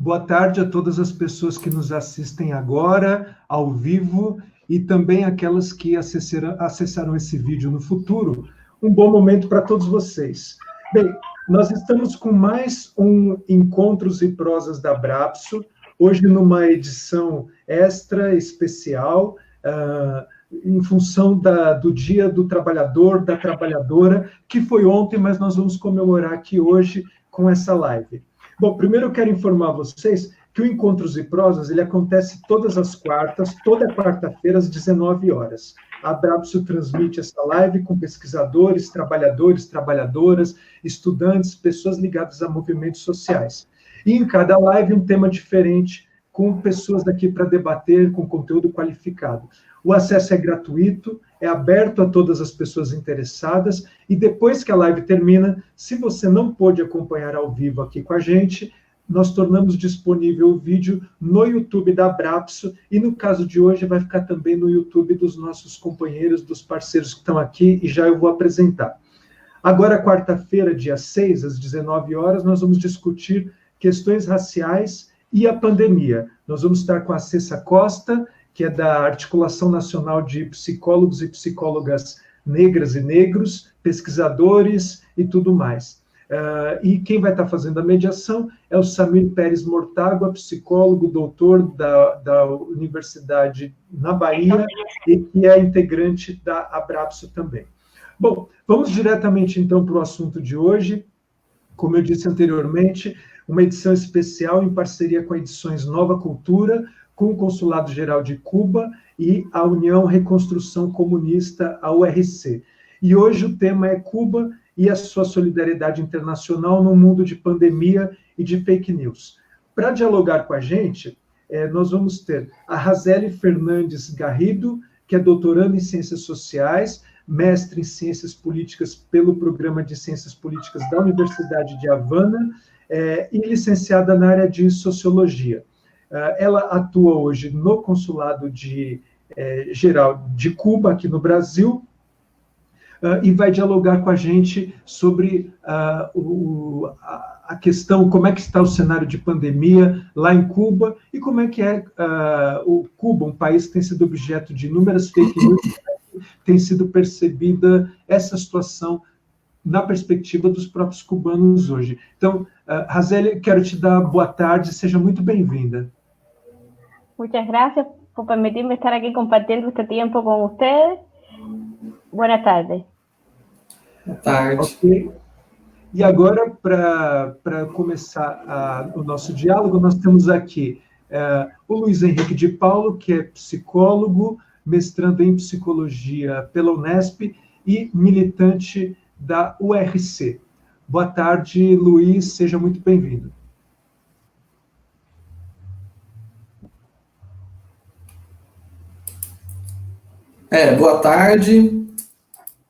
Boa tarde a todas as pessoas que nos assistem agora, ao vivo, e também aquelas que acessarão esse vídeo no futuro. Um bom momento para todos vocês. Bem, nós estamos com mais um Encontros e Prosas da Abrapso, hoje numa edição extra, especial, em função do Dia do Trabalhador, da Trabalhadora, que foi ontem, mas nós vamos comemorar aqui hoje com essa live. Bom, primeiro eu quero informar vocês que o Encontros e Prosas ele acontece todas as quartas, toda quarta-feira, às 19 horas. A Abrapso transmite essa live com pesquisadores, trabalhadores, trabalhadoras, estudantes, pessoas ligadas a movimentos sociais. E em cada live um tema diferente, com pessoas daqui para debater, com conteúdo qualificado. O acesso é gratuito, é aberto a todas as pessoas interessadas, e depois que a live termina, se você não pôde acompanhar ao vivo aqui com a gente, nós tornamos disponível o vídeo no YouTube da Abrapso, e no caso de hoje vai ficar também no YouTube dos nossos companheiros, dos parceiros que estão aqui, e já eu vou apresentar. Agora, quarta-feira, dia 6, às 19 horas, nós vamos discutir questões raciais e a pandemia. Nós vamos estar com a Cessa Costa, que é da Articulação Nacional de Psicólogos e Psicólogas Negras e Negros, pesquisadores e tudo mais. E quem vai estar fazendo a mediação é o Samir Pérez Mortágua, psicólogo, doutor da Universidade na Bahia, e que é integrante da Abrapso também. Bom, vamos diretamente então para o assunto de hoje. Como eu disse anteriormente, uma edição especial em parceria com a Edições Nova Cultura, com o Consulado Geral de Cuba e a União Reconstrução Comunista, a URC. E hoje o tema é Cuba e a sua solidariedade internacional no mundo de pandemia e de fake news. Para dialogar com a gente, nós vamos ter a Razeli Fernandes Garrido, que é doutoranda em Ciências Sociais, mestre em Ciências Políticas pelo Programa de Ciências Políticas da Universidade de Havana, e licenciada na área de Sociologia. Ela atua hoje no Consulado Geral de Cuba, aqui no Brasil, e vai dialogar com a gente sobre a questão, como é que está o cenário de pandemia lá em Cuba, e como é que é o Cuba, um país que tem sido objeto de inúmeras fake news, tem sido percebida essa situação na perspectiva dos próprios cubanos hoje. Então, Razeli, quero te dar boa tarde, seja muito bem-vinda. Muchas gracias por permitirme estar aquí compartiendo este tiempo con ustedes. Buenas tardes. Boa tarde. Okay. E agora, para começar o nosso diálogo, nós temos aqui o Luiz Henrique de Paulo, que é psicólogo, mestrando em psicologia pela Unesp e militante da URC. Boa tarde, Luiz, seja muito bem-vindo. Boa tarde.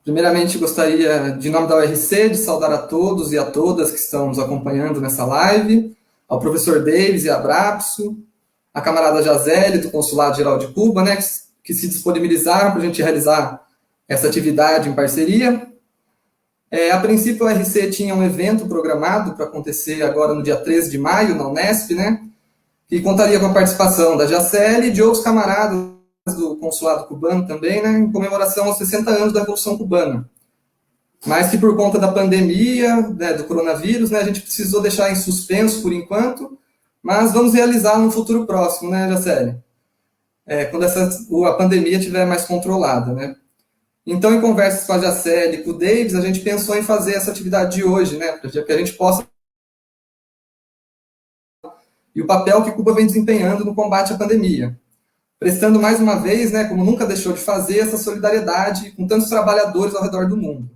Primeiramente, gostaria, de nome da URC, de saudar a todos e a todas que estão nos acompanhando nessa live, ao professor Davis e a Abrapso, a camarada Jazeli, do Consulado Geral de Cuba, né, que se disponibilizaram para a gente realizar essa atividade em parceria. A princípio, a URC tinha um evento programado para acontecer agora no dia 13 de maio, na Unesp, né, que contaria com a participação da Jaceli e de outros camaradas do consulado cubano também, né, em comemoração aos 60 anos da Revolução Cubana. Mas que por conta da pandemia, né, do coronavírus, né, a gente precisou deixar em suspenso por enquanto, mas vamos realizar no futuro próximo, né, Jaceli? Quando a pandemia estiver mais controlada, né? Então, em conversas com a Jaceli e com o Davis, a gente pensou em fazer essa atividade de hoje, né, para que a gente possa... E o papel que Cuba vem desempenhando no combate à pandemia, prestando mais uma vez, né, como nunca deixou de fazer, essa solidariedade com tantos trabalhadores ao redor do mundo.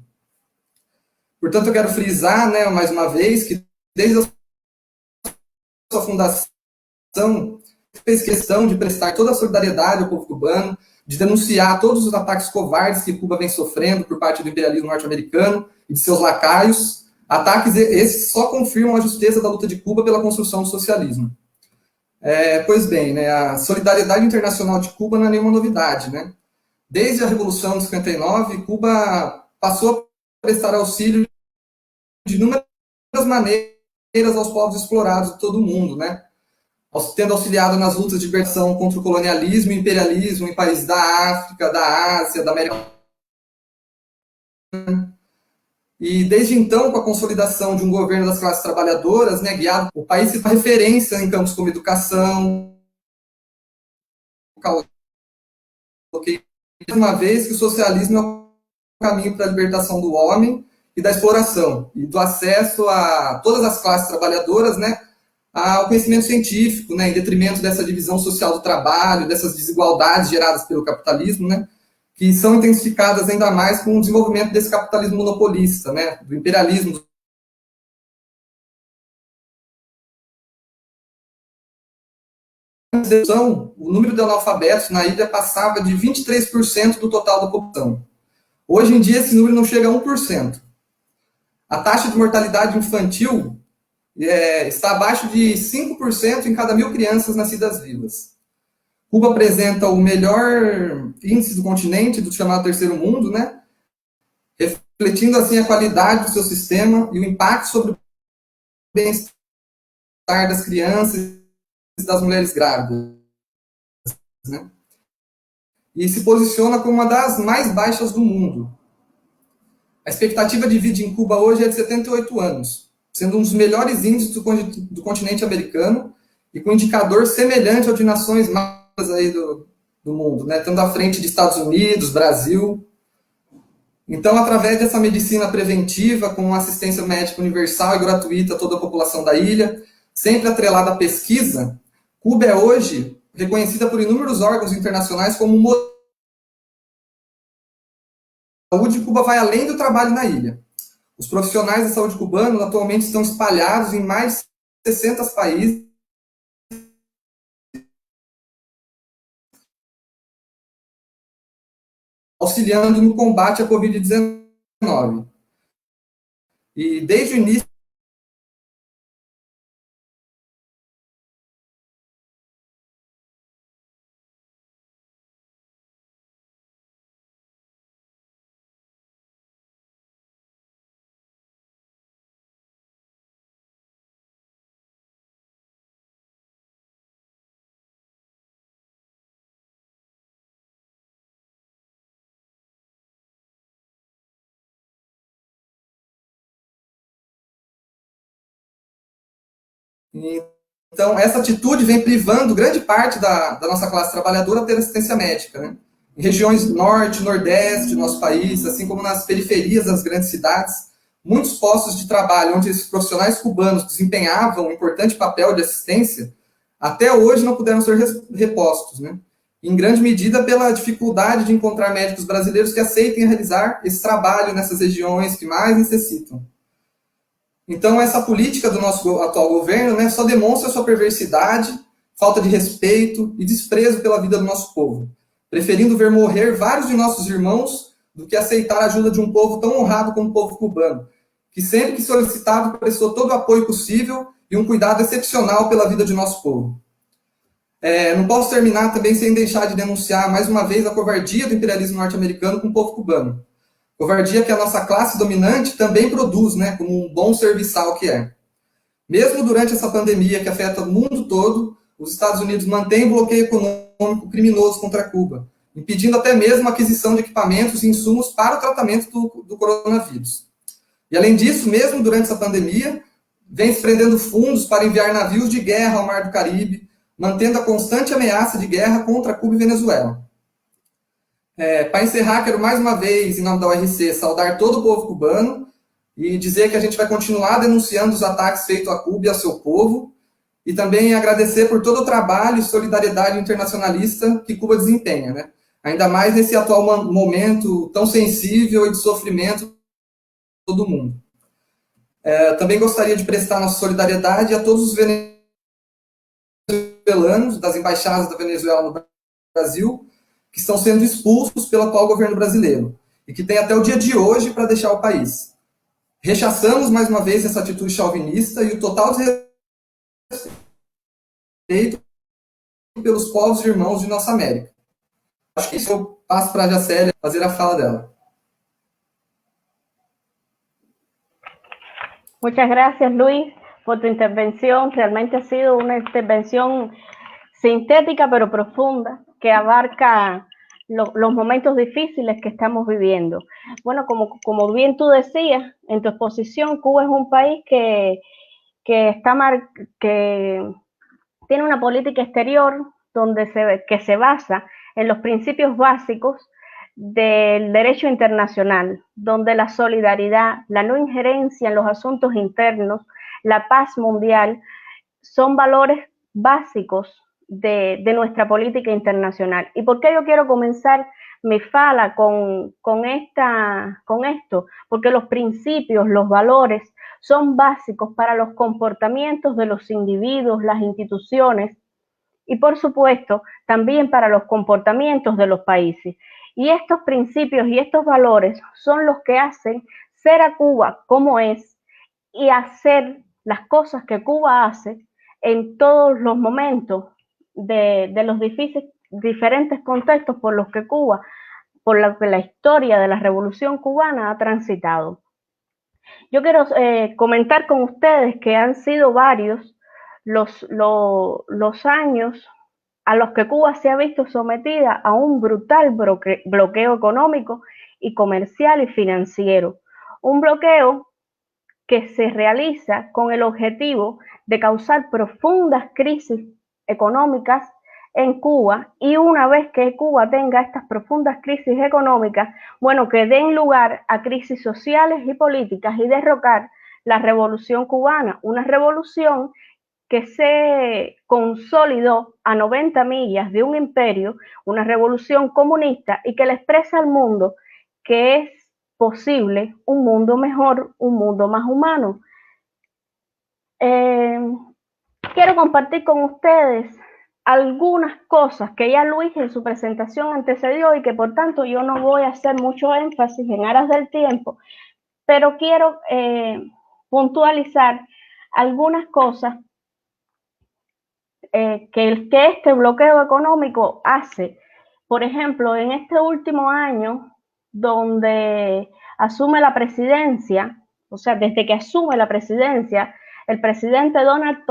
Portanto, eu quero frisar, né, mais uma vez, que desde a sua fundação, fez questão de prestar toda a solidariedade ao povo cubano, de denunciar todos os ataques covardes que Cuba vem sofrendo por parte do imperialismo norte-americano e de seus lacaios. Ataques esses só confirmam a justeza da luta de Cuba pela construção do socialismo. Pois bem, né, a solidariedade internacional de Cuba não é nenhuma novidade, né? Desde a Revolução de 59, Cuba passou a prestar auxílio de inúmeras maneiras aos povos explorados de todo o mundo, né? tendo auxiliado nas lutas de libertação contra o colonialismo e imperialismo em países da África, da Ásia, da América. E desde então, com a consolidação de um governo das classes trabalhadoras, né, guiado, o país se faz referência em campos como educação, coloquei mais uma vez que o socialismo é o caminho para a libertação do homem e da exploração, e do acesso a todas as classes trabalhadoras, né, ao conhecimento científico, né, em detrimento dessa divisão social do trabalho, dessas desigualdades geradas pelo capitalismo, né, que são intensificadas ainda mais com o desenvolvimento desse capitalismo monopolista, né, do imperialismo. O número de analfabetos na ilha passava de 23% do total da população. Hoje em dia, esse número não chega a 1%. A taxa de mortalidade infantil está abaixo de 5% em cada 1.000 crianças nascidas vivas. Cuba apresenta o melhor índice do continente, do chamado terceiro mundo, né? Refletindo assim a qualidade do seu sistema e o impacto sobre o bem-estar das crianças e das mulheres grávidas, né? E se posiciona como uma das mais baixas do mundo. A expectativa de vida em Cuba hoje é de 78 anos, sendo um dos melhores índices do continente americano e com um indicador semelhante ao de nações mais aí do mundo, né? Estando à frente de Estados Unidos, Brasil. Então, através dessa medicina preventiva, com assistência médica universal e gratuita a toda a população da ilha, sempre atrelada à pesquisa, Cuba é hoje reconhecida por inúmeros órgãos internacionais como um modelo. A saúde de Cuba vai além do trabalho na ilha. Os profissionais de saúde cubanos atualmente estão espalhados em mais de 60 países, auxiliando no combate à Covid-19. E desde o início Então, essa atitude vem privando grande parte da nossa classe trabalhadora ter assistência médica, né? Em regiões norte, nordeste do nosso país, assim como nas periferias das grandes cidades, muitos postos de trabalho onde esses profissionais cubanos desempenhavam um importante papel de assistência, até hoje não puderam ser repostos, né? Em grande medida pela dificuldade de encontrar médicos brasileiros que aceitem realizar esse trabalho nessas regiões que mais necessitam. Então, essa política do nosso atual governo, né, só demonstra sua perversidade, falta de respeito e desprezo pela vida do nosso povo, preferindo ver morrer vários de nossos irmãos do que aceitar a ajuda de um povo tão honrado como o povo cubano, que sempre que solicitado prestou todo o apoio possível e um cuidado excepcional pela vida de nosso povo. Não posso terminar também sem deixar de denunciar mais uma vez a covardia do imperialismo norte-americano com o povo cubano. Covardia que a nossa classe dominante também produz, né, como um bom serviçal que é. Mesmo durante essa pandemia que afeta o mundo todo, os Estados Unidos mantêm um bloqueio econômico criminoso contra Cuba, impedindo até mesmo a aquisição de equipamentos e insumos para o tratamento do coronavírus. E além disso, mesmo durante essa pandemia, vem se prendendo fundos para enviar navios de guerra ao Mar do Caribe, mantendo a constante ameaça de guerra contra Cuba e Venezuela. Para encerrar, quero mais uma vez, em nome da URC, saudar todo o povo cubano e dizer que a gente vai continuar denunciando os ataques feitos a Cuba e ao seu povo, e também agradecer por todo o trabalho e solidariedade internacionalista que Cuba desempenha, né? Ainda mais nesse atual momento tão sensível e de sofrimento de todo mundo. Também gostaria de prestar nossa solidariedade a todos os venezuelanos das embaixadas da Venezuela no Brasil, que estão sendo expulsos pelo atual governo brasileiro e que tem até o dia de hoje para deixar o país. Rechaçamos mais uma vez essa atitude chauvinista e o total desrespeito pelos povos irmãos de nossa América. Acho que isso eu passo para a Jacélia fazer a fala dela. Muchas gracias, Luis, por tu intervención. Realmente ha sido una intervención sintética pero profunda que abarca los momentos difíciles que estamos viviendo. Bueno, como bien tú decías en tu exposición, Cuba es un país que tiene una política exterior que se basa en los principios básicos del derecho internacional, donde la solidaridad, la no injerencia en los asuntos internos, la paz mundial, son valores básicos de nuestra política internacional. ¿Y por qué yo quiero comenzar mi fala con esto? Porque los principios, los valores son básicos para los comportamientos de los individuos, las instituciones y, por supuesto, también para los comportamientos de los países. Y estos principios y estos valores son los que hacen ser a Cuba como es y hacer las cosas que Cuba hace en todos los momentos de los diferentes contextos por los que Cuba, por lo que la historia de la Revolución Cubana ha transitado. Yo quiero comentar con ustedes que han sido varios los años a los que Cuba se ha visto sometida a un brutal bloqueo económico y comercial y financiero. Un bloqueo que se realiza con el objetivo de causar profundas crisis económicas en Cuba, y una vez que Cuba tenga estas profundas crisis económicas, bueno, que den lugar a crisis sociales y políticas y derrocar la Revolución Cubana, una revolución que se consolidó a 90 millas de un imperio, una revolución comunista, y que le expresa al mundo que es posible un mundo mejor, un mundo más humano. Quiero compartir con ustedes algunas cosas que ya Luis en su presentación antecedió y que por tanto yo no voy a hacer mucho énfasis en aras del tiempo, pero quiero puntualizar algunas cosas que este bloqueo económico hace. Por ejemplo, en este último año, donde asume la presidencia, o sea, desde que asume la presidencia, el presidente Donald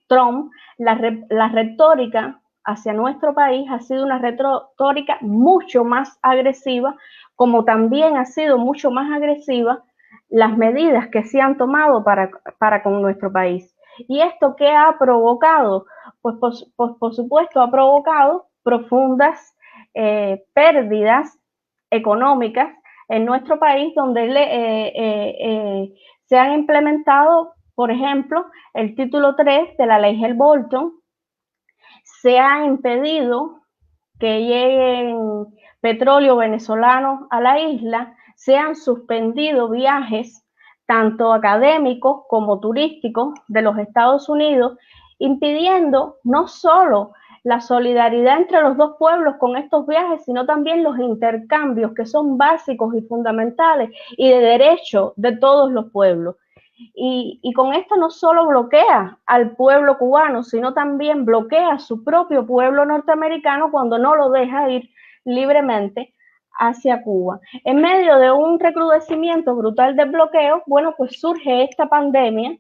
Trump, la retórica hacia nuestro país ha sido una retórica mucho más agresiva, como también ha sido mucho más agresiva las medidas que se han tomado para con nuestro país. ¿Y esto qué ha provocado? Pues por supuesto ha provocado profundas pérdidas económicas en nuestro país, donde se han implementado, por ejemplo, el título 3 de la ley Helms-Burton. Se ha impedido que lleguen petróleo venezolano a la isla, se han suspendido viajes tanto académicos como turísticos de los Estados Unidos, impidiendo no solo la solidaridad entre los dos pueblos con estos viajes, sino también los intercambios que son básicos y fundamentales y de derecho de todos los pueblos. Y con esto no solo bloquea al pueblo cubano, sino también bloquea a su propio pueblo norteamericano cuando no lo deja ir libremente hacia Cuba. En medio de un recrudecimiento brutal del bloqueo, bueno, pues surge esta pandemia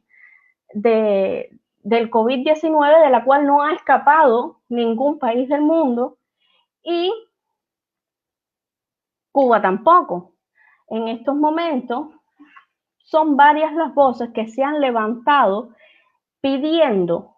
del COVID-19, de la cual no ha escapado ningún país del mundo, y Cuba tampoco. En estos momentos son varias las voces que se han levantado pidiendo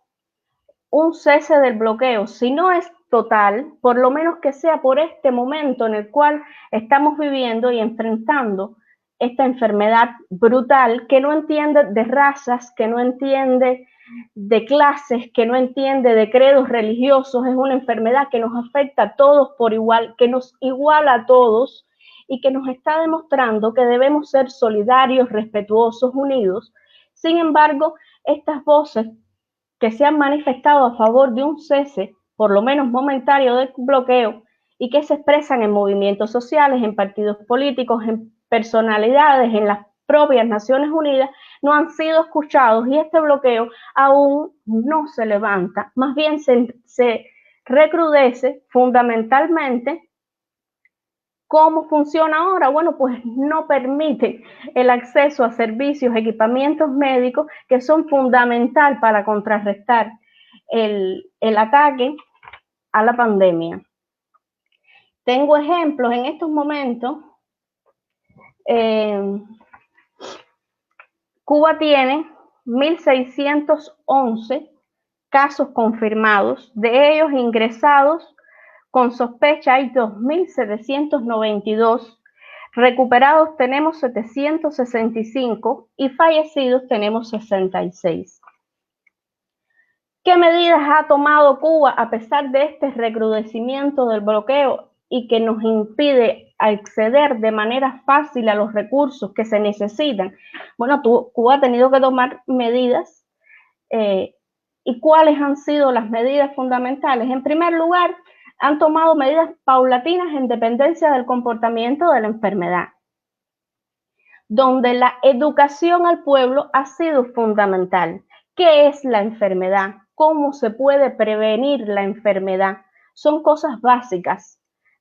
un cese del bloqueo. Si no es total, por lo menos que sea por este momento en el cual estamos viviendo y enfrentando esta enfermedad brutal que no entiende de razas, que no entiende de clases, que no entiende de credos religiosos. Es una enfermedad que nos afecta a todos por igual, que nos iguala a todos y que nos está demostrando que debemos ser solidarios, respetuosos, unidos. Sin embargo, estas voces que se han manifestado a favor de un cese, por lo menos momentario, del bloqueo, y que se expresan en movimientos sociales, en partidos políticos, en personalidades, en las propias Naciones Unidas, no han sido escuchados, y este bloqueo aún no se levanta, más bien se recrudece fundamentalmente ¿Cómo funciona ahora? Bueno, pues no permite el acceso a servicios, equipamientos médicos que son fundamental para contrarrestar el ataque a la pandemia. Tengo ejemplos en estos momentos. Cuba tiene 1.611 casos confirmados, de ellos ingresados con sospecha hay 2.792, recuperados tenemos 765 y fallecidos tenemos 66. ¿Qué medidas ha tomado Cuba a pesar de este recrudecimiento del bloqueo y que nos impide acceder de manera fácil a los recursos que se necesitan? Bueno, Cuba ha tenido que tomar medidas. ¿Y cuáles han sido las medidas fundamentales? En primer lugar, han tomado medidas paulatinas en dependencia del comportamiento de la enfermedad, donde la educación al pueblo ha sido fundamental. ¿Qué es la enfermedad? ¿Cómo se puede prevenir la enfermedad? Son cosas básicas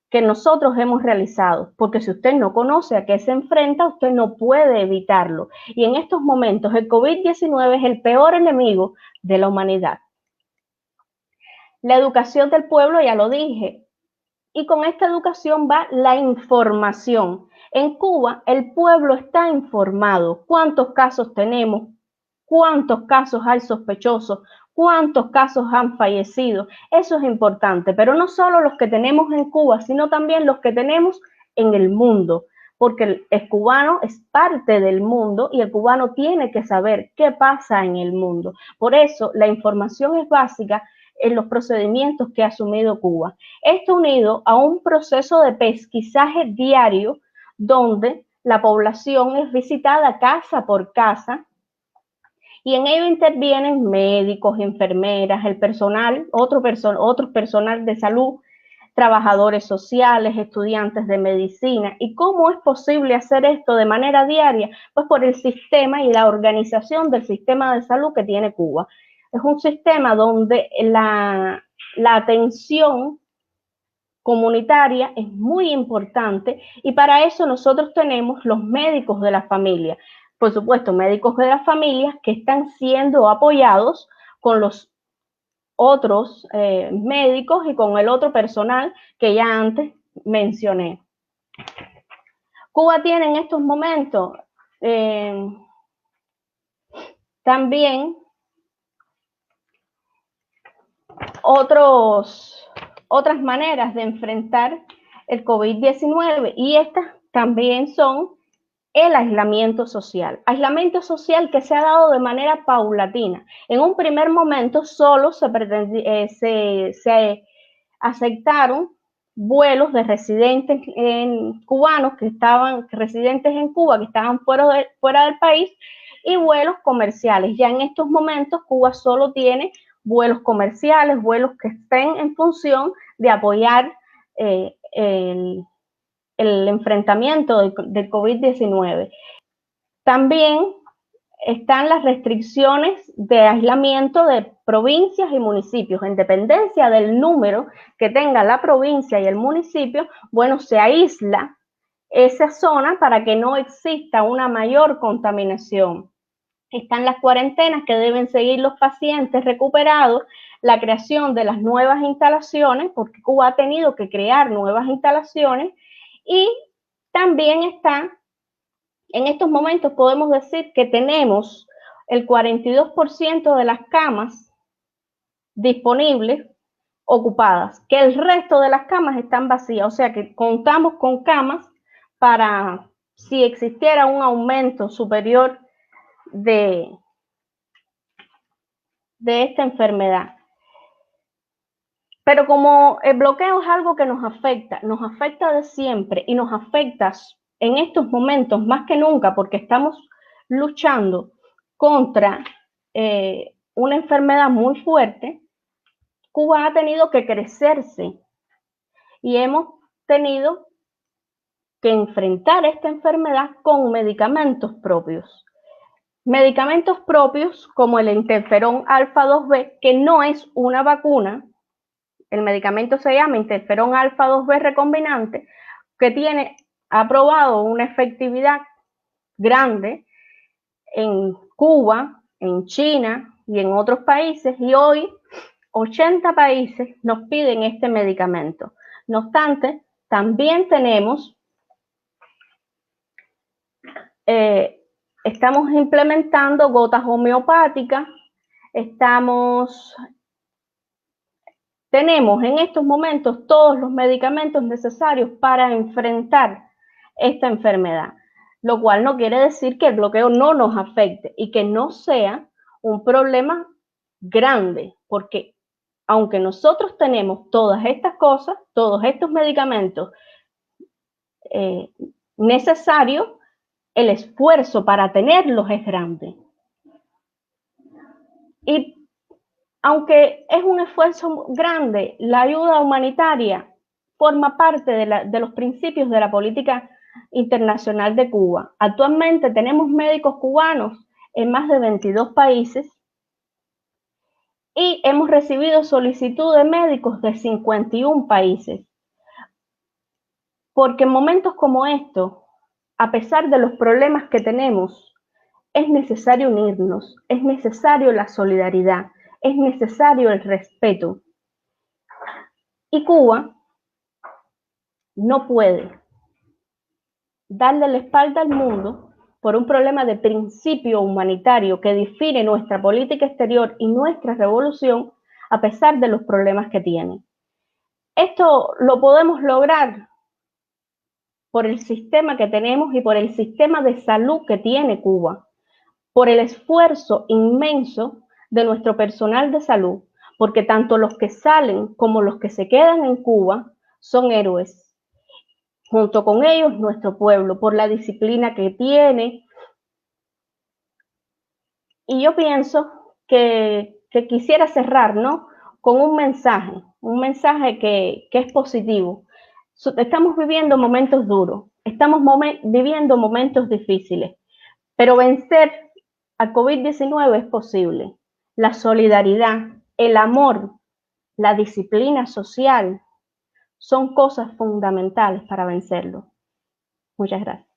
que nosotros hemos realizado, porque si usted no conoce a qué se enfrenta, usted no puede evitarlo. Y en estos momentos el COVID-19 es el peor enemigo de la humanidad. La educación del pueblo, ya lo dije, y con esta educación va la información. En Cuba el pueblo está informado. ¿Cuántos casos tenemos? ¿Cuántos casos hay sospechosos? ¿Cuántos casos han fallecido? Eso es importante, pero no solo los que tenemos en Cuba, sino también los que tenemos en el mundo, porque el cubano es parte del mundo y el cubano tiene que saber qué pasa en el mundo. Por eso la información es básica en los procedimientos que ha asumido Cuba. Esto unido a un proceso de pesquisaje diario donde la población es visitada casa por casa y en ello intervienen médicos, enfermeras, el personal, otro personal de salud, trabajadores sociales, estudiantes de medicina. ¿Y cómo es posible hacer esto de manera diaria? Pues por el sistema y la organización del sistema de salud que tiene Cuba. Es un sistema donde la atención comunitaria es muy importante y para eso nosotros tenemos los médicos de la familia. Por supuesto, médicos de las familias que están siendo apoyados con los otros médicos y con el otro personal que ya antes mencioné. Cuba tiene en estos momentos también otras maneras de enfrentar el COVID-19 y estas también son el aislamiento social. Aislamiento social que se ha dado de manera paulatina. En un primer momento solo se aceptaron vuelos de residentes cubanos que estaban residentes en Cuba, que estaban fuera del país, y vuelos comerciales. Ya en estos momentos Cuba solo tiene vuelos comerciales, vuelos que estén en función de apoyar el enfrentamiento del COVID-19. También están las restricciones de aislamiento de provincias y municipios. En dependencia del número que tenga la provincia y el municipio, bueno, se aísla esa zona para que no exista una mayor contaminación. Están las cuarentenas que deben seguir los pacientes recuperados, la creación de las nuevas instalaciones, porque Cuba ha tenido que crear nuevas instalaciones, y también está, en estos momentos podemos decir que tenemos el 42% de las camas disponibles ocupadas, que el resto de las camas están vacías, o sea que contamos con camas para si existiera un aumento superior de esta enfermedad. Pero como el bloqueo es algo que nos afecta de siempre y nos afecta en estos momentos más que nunca porque estamos luchando contra una enfermedad muy fuerte, Cuba ha tenido que crecerse y hemos tenido que enfrentar esta enfermedad con medicamentos propios. Medicamentos propios como el interferón alfa 2B, que no es una vacuna. El medicamento se llama interferón alfa 2B recombinante, que ha probado una efectividad grande en Cuba, en China y en otros países, y hoy 80 países nos piden este medicamento. No obstante, también estamos implementando gotas homeopáticas, tenemos en estos momentos todos los medicamentos necesarios para enfrentar esta enfermedad, lo cual no quiere decir que el bloqueo no nos afecte y que no sea un problema grande, porque aunque nosotros tenemos todas estas cosas, todos estos medicamentos necesarios, el esfuerzo para tenerlos es grande. Y aunque es un esfuerzo grande, la ayuda humanitaria forma parte de los principios de la política internacional de Cuba. Actualmente tenemos médicos cubanos en más de 22 países y hemos recibido solicitud de médicos de 51 países. Porque en momentos como estos, a pesar de los problemas que tenemos, es necesario unirnos, es necesario la solidaridad, es necesario el respeto. Y Cuba no puede darle la espalda al mundo por un problema de principio humanitario que define nuestra política exterior y nuestra revolución, a pesar de los problemas que tiene. Esto lo podemos lograr por el sistema que tenemos y por el sistema de salud que tiene Cuba, por el esfuerzo inmenso de nuestro personal de salud, porque tanto los que salen como los que se quedan en Cuba son héroes. Junto con ellos, nuestro pueblo, por la disciplina que tiene. Y yo pienso que quisiera cerrar, ¿no?, con un mensaje que es positivo. Estamos viviendo momentos duros, estamos viviendo momentos difíciles, pero vencer al COVID-19 es posible. La solidaridad, el amor, la disciplina social son cosas fundamentales para vencerlo. Muchas gracias.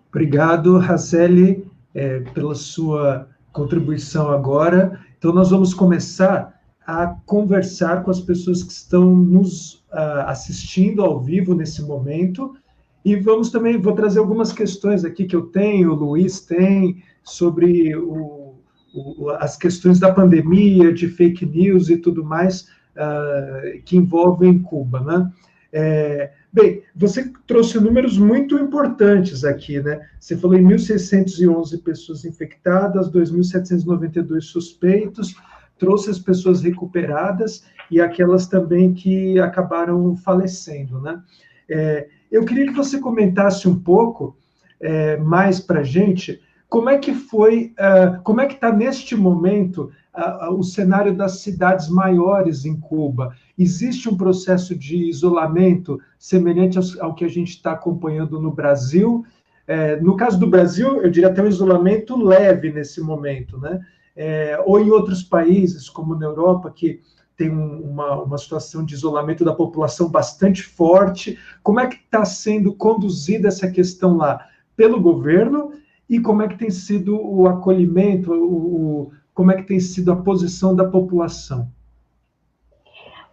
Obrigado, Raceli, pela sua contribuição agora. Então, nós vamos começar a conversar com as pessoas que estão nos assistindo ao vivo nesse momento. E vou trazer algumas questões aqui que eu tenho, o Luiz tem, sobre as questões da pandemia, de fake news e tudo mais, que envolvem Cuba, né? Bem, você trouxe números muito importantes aqui, né? Você falou em 1.611 pessoas infectadas, 2.792 suspeitos, trouxe as pessoas recuperadas e aquelas também que acabaram falecendo, né? Eu queria que você comentasse um pouco mais para a gente como é que foi, como é que está neste momento o cenário das cidades maiores em Cuba. Existe um processo de isolamento semelhante ao que a gente está acompanhando no Brasil? No caso do Brasil, eu diria até um isolamento leve nesse momento, né? Ou em outros países, como na Europa, que tem uma situação de isolamento da população bastante forte. Como é que está sendo conduzida essa questão lá pelo governo e como é que tem sido o acolhimento, como é que tem sido a posição da população?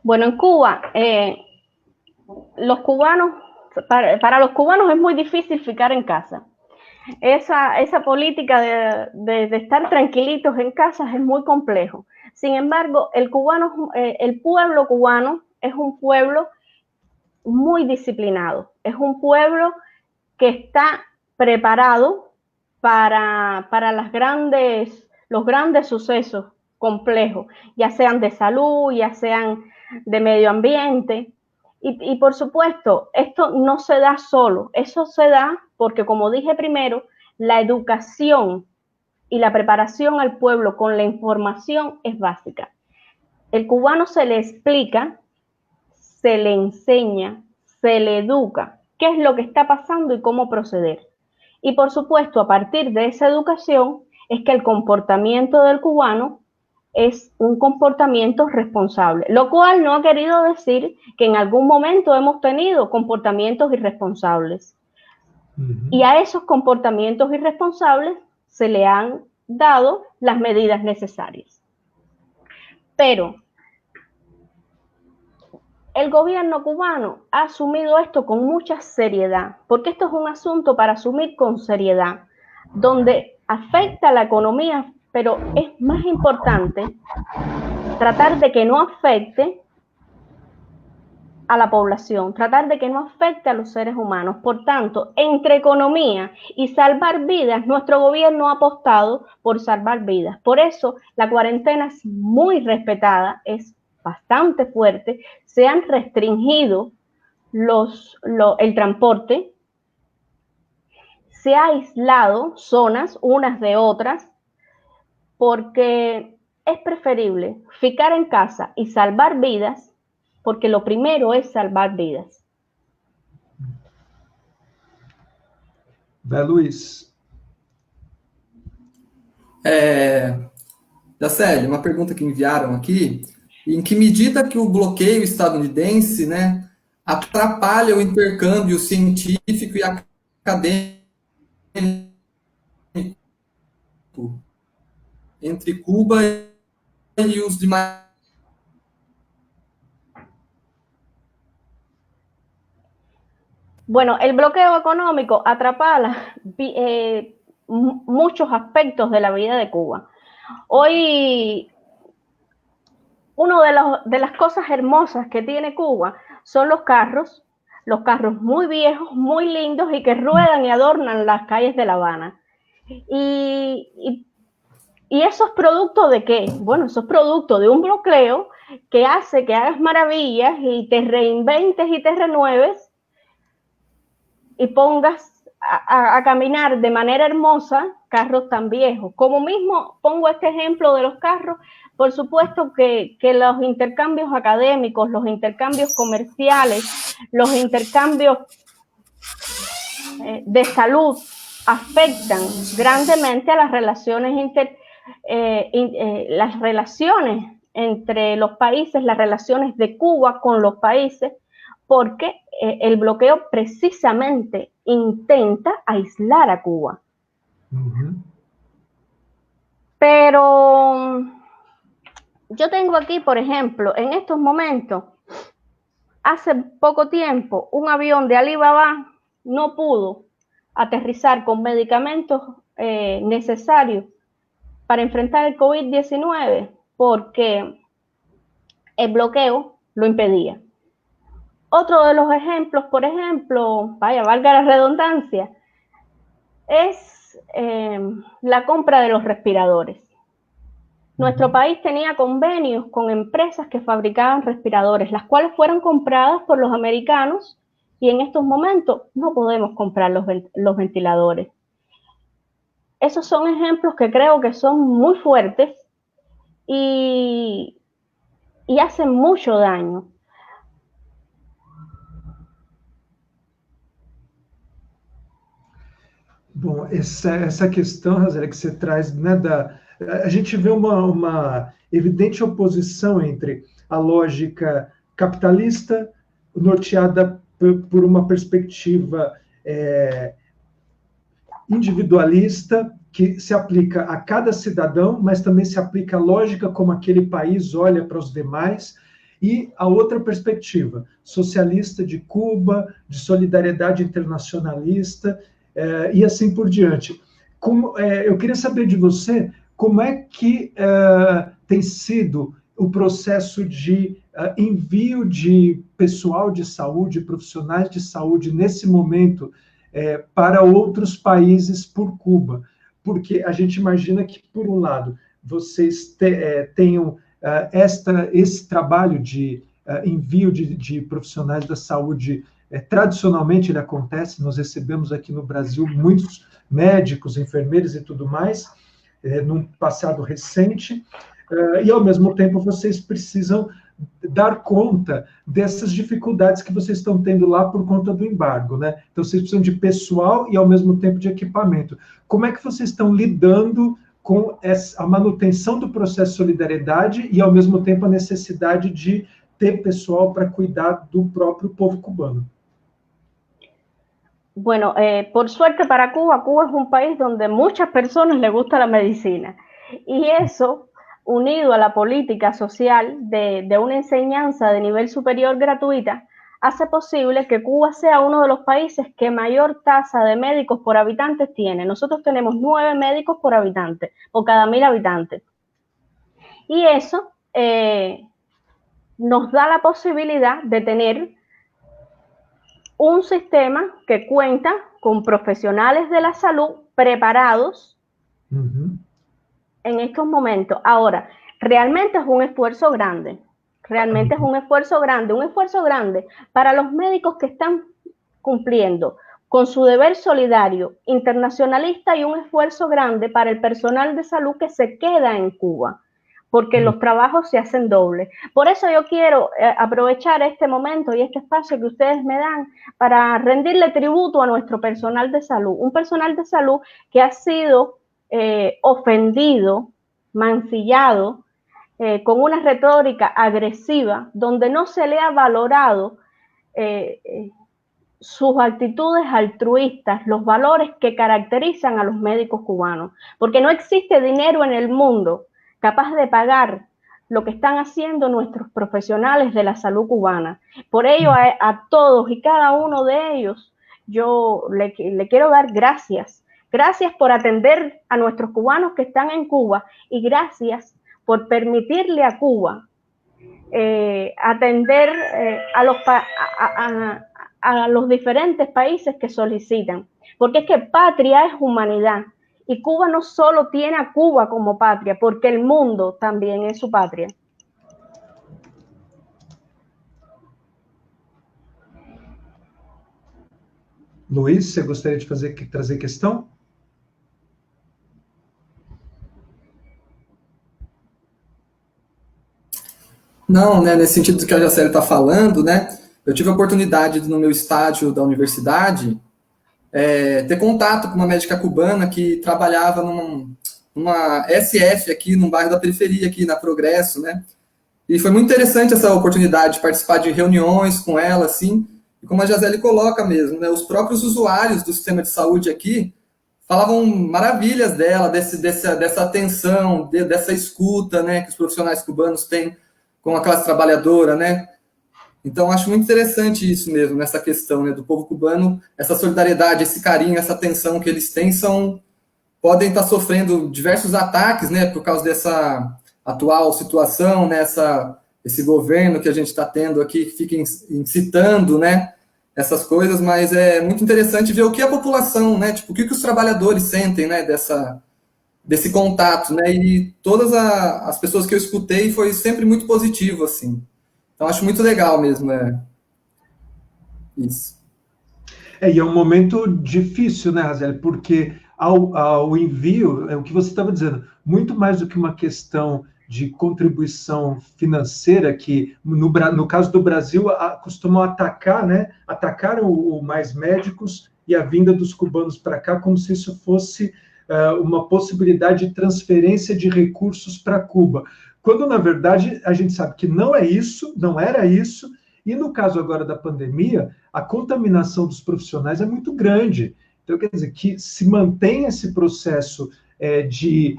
Bueno, en Cuba, los cubanos, para los cubanos es muy difícil ficar en casa. Esa política de estar tranquilitos en casa es muy complejo. Sin embargo, el pueblo cubano es un pueblo muy disciplinado, es un pueblo que está preparado para los grandes sucesos complejos, ya sean de salud, ya sean de medio ambiente. Y por supuesto, esto no se da solo, eso se da porque, como dije primero, la educación y la preparación al pueblo con la información es básica. El cubano se le explica, se le enseña, se le educa qué es lo que está pasando y cómo proceder. Y por supuesto, a partir de esa educación es que el comportamiento del cubano es un comportamiento responsable, lo cual no ha querido decir que en algún momento hemos tenido comportamientos irresponsables. Y a esos comportamientos irresponsables se le han dado las medidas necesarias. Pero el gobierno cubano ha asumido esto con mucha seriedad, porque esto es un asunto para asumir con seriedad, donde afecta a la economía, pero es más importante tratar de que no afecte a la población, tratar de que no afecte a los seres humanos. Por tanto, entre economía y salvar vidas, nuestro gobierno ha apostado por salvar vidas. Por eso, la cuarentena es muy respetada, es bastante fuerte, se han restringido el transporte, se ha aislado zonas unas de otras, porque es preferible ficar en casa y salvar vidas, porque lo primero es salvar vidas. Luiz. Jacely, uma pergunta que enviaram aqui. Em que medida que o bloqueio estadunidense, né, atrapalha o intercâmbio científico e acadêmico entre Cuba e os demais? Bueno, el bloqueo económico atrapa muchos aspectos de la vida de Cuba. Hoy, una de las cosas hermosas que tiene Cuba son los carros muy viejos, muy lindos y que ruedan y adornan las calles de La Habana. ¿Y eso es producto de qué? Bueno, eso es producto de un bloqueo que hace que hagas maravillas y te reinventes y te renueves y pongas a caminar de manera hermosa carros tan viejos. Como mismo pongo este ejemplo de los carros, por supuesto que los intercambios académicos, los intercambios comerciales, los intercambios de salud afectan grandemente a las relaciones las relaciones entre los países, las relaciones de Cuba con los países, porque el bloqueo precisamente intenta aislar a Cuba. Pero yo tengo aquí, por ejemplo, en estos momentos, hace poco tiempo, un avión de Alibaba no pudo aterrizar con medicamentos necesarios para enfrentar el COVID-19 porque el bloqueo lo impedía. Otro de los ejemplos, por ejemplo, valga la redundancia, es la compra de los respiradores. Nuestro país tenía convenios con empresas que fabricaban respiradores, las cuales fueron compradas por los americanos y en estos momentos no podemos comprar los ventiladores. Esos son ejemplos que creo que son muy fuertes y hacen mucho daño. Bom, essa questão, Jacely, que você traz, né, a gente vê uma evidente oposição entre a lógica capitalista, norteada por uma perspectiva individualista, que se aplica a cada cidadão, mas também se aplica a lógica como aquele país olha para os demais, e a outra perspectiva, socialista de Cuba, de solidariedade internacionalista, e assim por diante. Eu queria saber de você como é que tem sido o processo de envio de pessoal de saúde, profissionais de saúde, nesse momento, para outros países por Cuba. Porque a gente imagina que, por um lado, vocês tenham esse trabalho de envio de profissionais da saúde. Tradicionalmente ele acontece, nós recebemos aqui no Brasil muitos médicos, enfermeiros e tudo mais, num passado recente, e ao mesmo tempo vocês precisam dar conta dessas dificuldades que vocês estão tendo lá por conta do embargo, né? Então vocês precisam de pessoal e ao mesmo tempo de equipamento. Como é que vocês estão lidando com a manutenção do processo de solidariedade e, ao mesmo tempo, a necessidade de ter pessoal para cuidar do próprio povo cubano? Bueno, por suerte para Cuba, Cuba es un país donde muchas personas les gusta la medicina. Y eso, unido a la política social de una enseñanza de nivel superior gratuita, hace posible que Cuba sea uno de los países que mayor tasa de médicos por habitantes tiene. Nosotros tenemos 9 médicos por habitante, por cada 1000 habitantes. Y eso nos da la posibilidad de tener un sistema que cuenta con profesionales de la salud preparados en estos momentos. Ahora, realmente es un esfuerzo grande. Realmente es un esfuerzo grande para los médicos que están cumpliendo con su deber solidario, internacionalista, y un esfuerzo grande para el personal de salud que se queda en Cuba, porque los trabajos se hacen dobles. Por eso yo quiero aprovechar este momento y este espacio que ustedes me dan para rendirle tributo a nuestro personal de salud, un personal de salud que ha sido ofendido, mancillado, con una retórica agresiva, donde no se le ha valorado sus actitudes altruistas, los valores que caracterizan a los médicos cubanos, porque no existe dinero en el mundo capaz de pagar lo que están haciendo nuestros profesionales de la salud cubana. Por ello, a todos y cada uno de ellos, yo le quiero dar gracias. Gracias por atender a nuestros cubanos que están en Cuba, y gracias por permitirle a Cuba atender a los diferentes países que solicitan. Porque es que patria es humanidad. Y Cuba no solo tiene a Cuba como patria, porque el mundo también es su patria. Luiz, você gostaria de trazer questão? Não, né, nesse sentido do que a Jacely está falando, né, eu tive a oportunidade, no meu estágio da universidade, ter contato com uma médica cubana que trabalhava numa SF aqui, num bairro da periferia, aqui na Progresso, né, e foi muito interessante essa oportunidade de participar de reuniões com ela, assim, e como a Jacely coloca mesmo, né, os próprios usuários do sistema de saúde aqui falavam maravilhas dela, dessa atenção, dessa escuta, né, que os profissionais cubanos têm com a classe trabalhadora, né? Então, acho muito interessante isso mesmo, nessa questão, né, do povo cubano, essa solidariedade, esse carinho, essa atenção que eles têm, podem estar sofrendo diversos ataques, né, por causa dessa atual situação, né, esse governo que a gente está tendo aqui, que fica incitando, né, essas coisas, mas é muito interessante ver o que a população, né, tipo, o que os trabalhadores sentem, né, desse contato, né, e todas as pessoas que eu escutei foi sempre muito positivo, assim. Então, acho muito legal mesmo, isso. E é um momento difícil, né, Jacely, porque ao envio, é o que você estava dizendo, muito mais do que uma questão de contribuição financeira, que no caso do Brasil costumam atacar, né, atacaram mais médicos e a vinda dos cubanos para cá como se isso fosse uma possibilidade de transferência de recursos para Cuba, quando, na verdade, a gente sabe que não é isso, não era isso, e no caso agora da pandemia, a contaminação dos profissionais é muito grande. Então, quer dizer, que se mantém esse processo de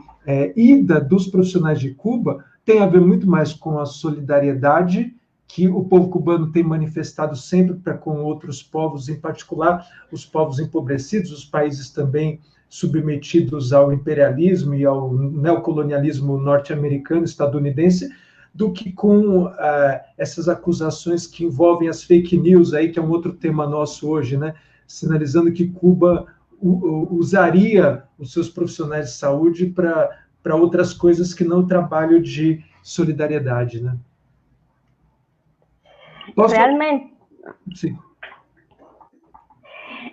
ida dos profissionais de Cuba, tem a ver muito mais com a solidariedade que o povo cubano tem manifestado sempre para com outros povos, em particular os povos empobrecidos, os países também submetidos ao imperialismo e ao neocolonialismo norte-americano, estadunidense, do que com essas acusações que envolvem as fake news, aí, que é um outro tema nosso hoje, né? Sinalizando que Cuba usaria os seus profissionais de saúde para outras coisas que não o trabalho de solidariedade, né? Realmente, sí.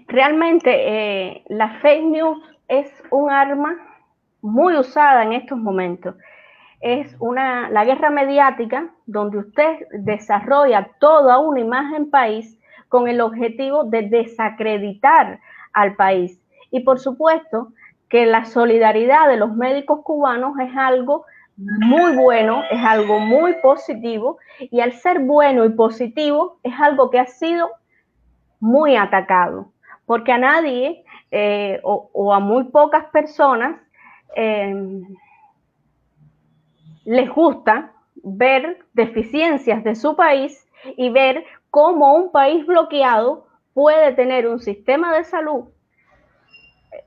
Realmente la fake news es un arma muy usada en estos momentos. Es la guerra mediática donde usted desarrolla toda una imagen país con el objetivo de desacreditar al país. Y por supuesto que la solidaridad de los médicos cubanos es algo muy bueno, es algo muy positivo, y al ser bueno y positivo es algo que ha sido muy atacado, porque a nadie o a muy pocas personas les gusta ver deficiencias de su país y ver cómo un país bloqueado puede tener un sistema de salud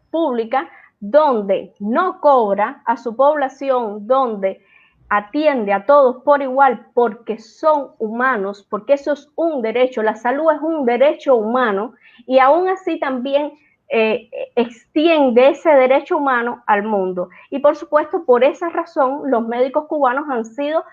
pública donde no cobra a su población, donde atiende a todos por igual porque son humanos, porque eso es un derecho, la salud es un derecho humano, y aún así también extiende ese derecho humano al mundo. Y por supuesto, por esa razón, los médicos cubanos han sido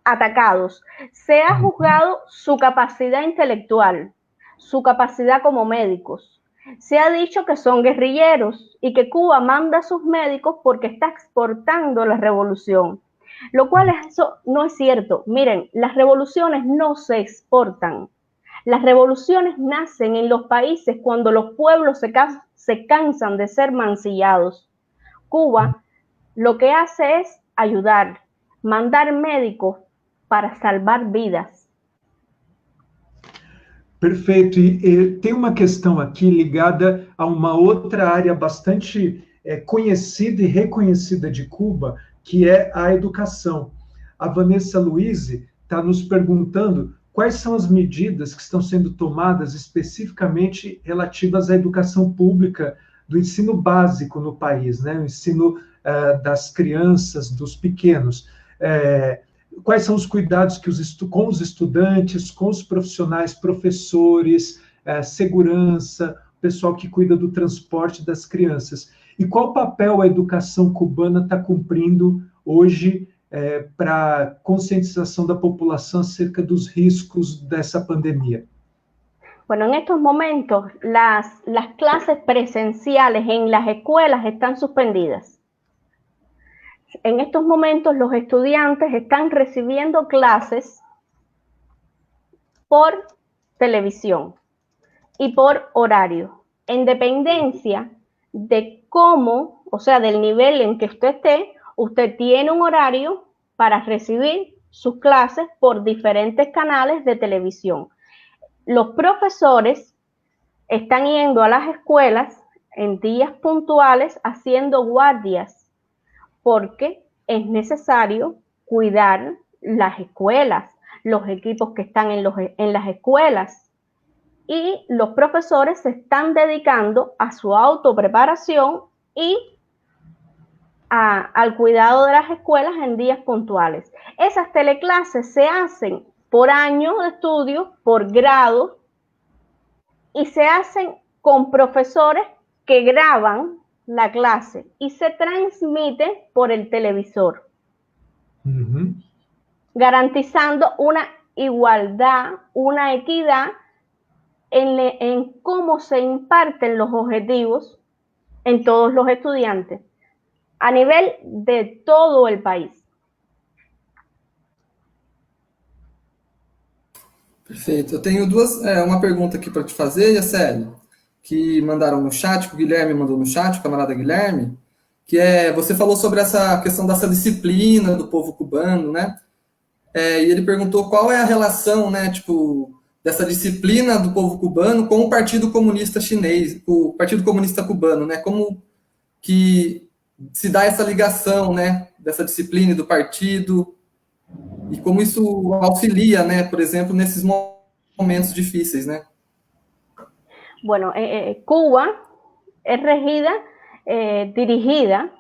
atacados. Se ha juzgado su capacidad intelectual, su capacidad como médicos. Se ha dicho que son guerrilleros y que Cuba manda a sus médicos porque está exportando la revolución, lo cual eso no es cierto. Miren, las revoluciones no se exportan. Las revoluciones nacen en los países cuando los pueblos se cansan de ser mancillados. Cuba lo que hace es ayudar, mandar médicos para salvar vidas. Perfeito. E tem uma questão aqui ligada a uma outra área bastante conhecida e reconhecida de Cuba, que é a educação. A Vanessa Luiz está nos perguntando quais são as medidas que estão sendo tomadas especificamente relativas à educação pública do ensino básico no país, né? O ensino das crianças, dos pequenos. Quais são os cuidados que com os estudantes, com os profissionais, professores, segurança, pessoal que cuida do transporte das crianças. E qual papel a educação cubana está cumprindo hoje para a conscientização da população acerca dos riscos dessa pandemia? Bueno, en estos momentos las clases presenciales en las escuelas están suspendidas. En estos momentos los estudiantes están recibiendo clases por televisión y por horario, en dependencia de cómo, o sea, del nivel en que usted esté, usted tiene un horario para recibir sus clases por diferentes canales de televisión. Los profesores están yendo a las escuelas en días puntuales haciendo guardias, porque es necesario cuidar las escuelas, los equipos que están en las escuelas, y los profesores se están dedicando a su autopreparación y al cuidado de las escuelas en días puntuales. Esas teleclases se hacen por año de estudio, por grado, y se hacen con profesores que graban la clase y se transmite por el televisor, garantizando una igualdad, una equidad en cómo se imparten los objetivos en todos los estudiantes a nivel de todo el país. Perfeito. Eu tenho uma pergunta aqui para te fazer, Yaceli, que mandaram no chat, que o Guilherme mandou no chat, o camarada Guilherme, que você falou sobre essa questão dessa disciplina do povo cubano, né? E ele perguntou qual é a relação, né, tipo, dessa disciplina do povo cubano com o Partido Comunista Chinês, o Partido Comunista Cubano, né? Como que se dá essa ligação, né, dessa disciplina do partido e como isso auxilia, né, por exemplo, nesses momentos difíceis, né? Bueno, Cuba es regida, dirigida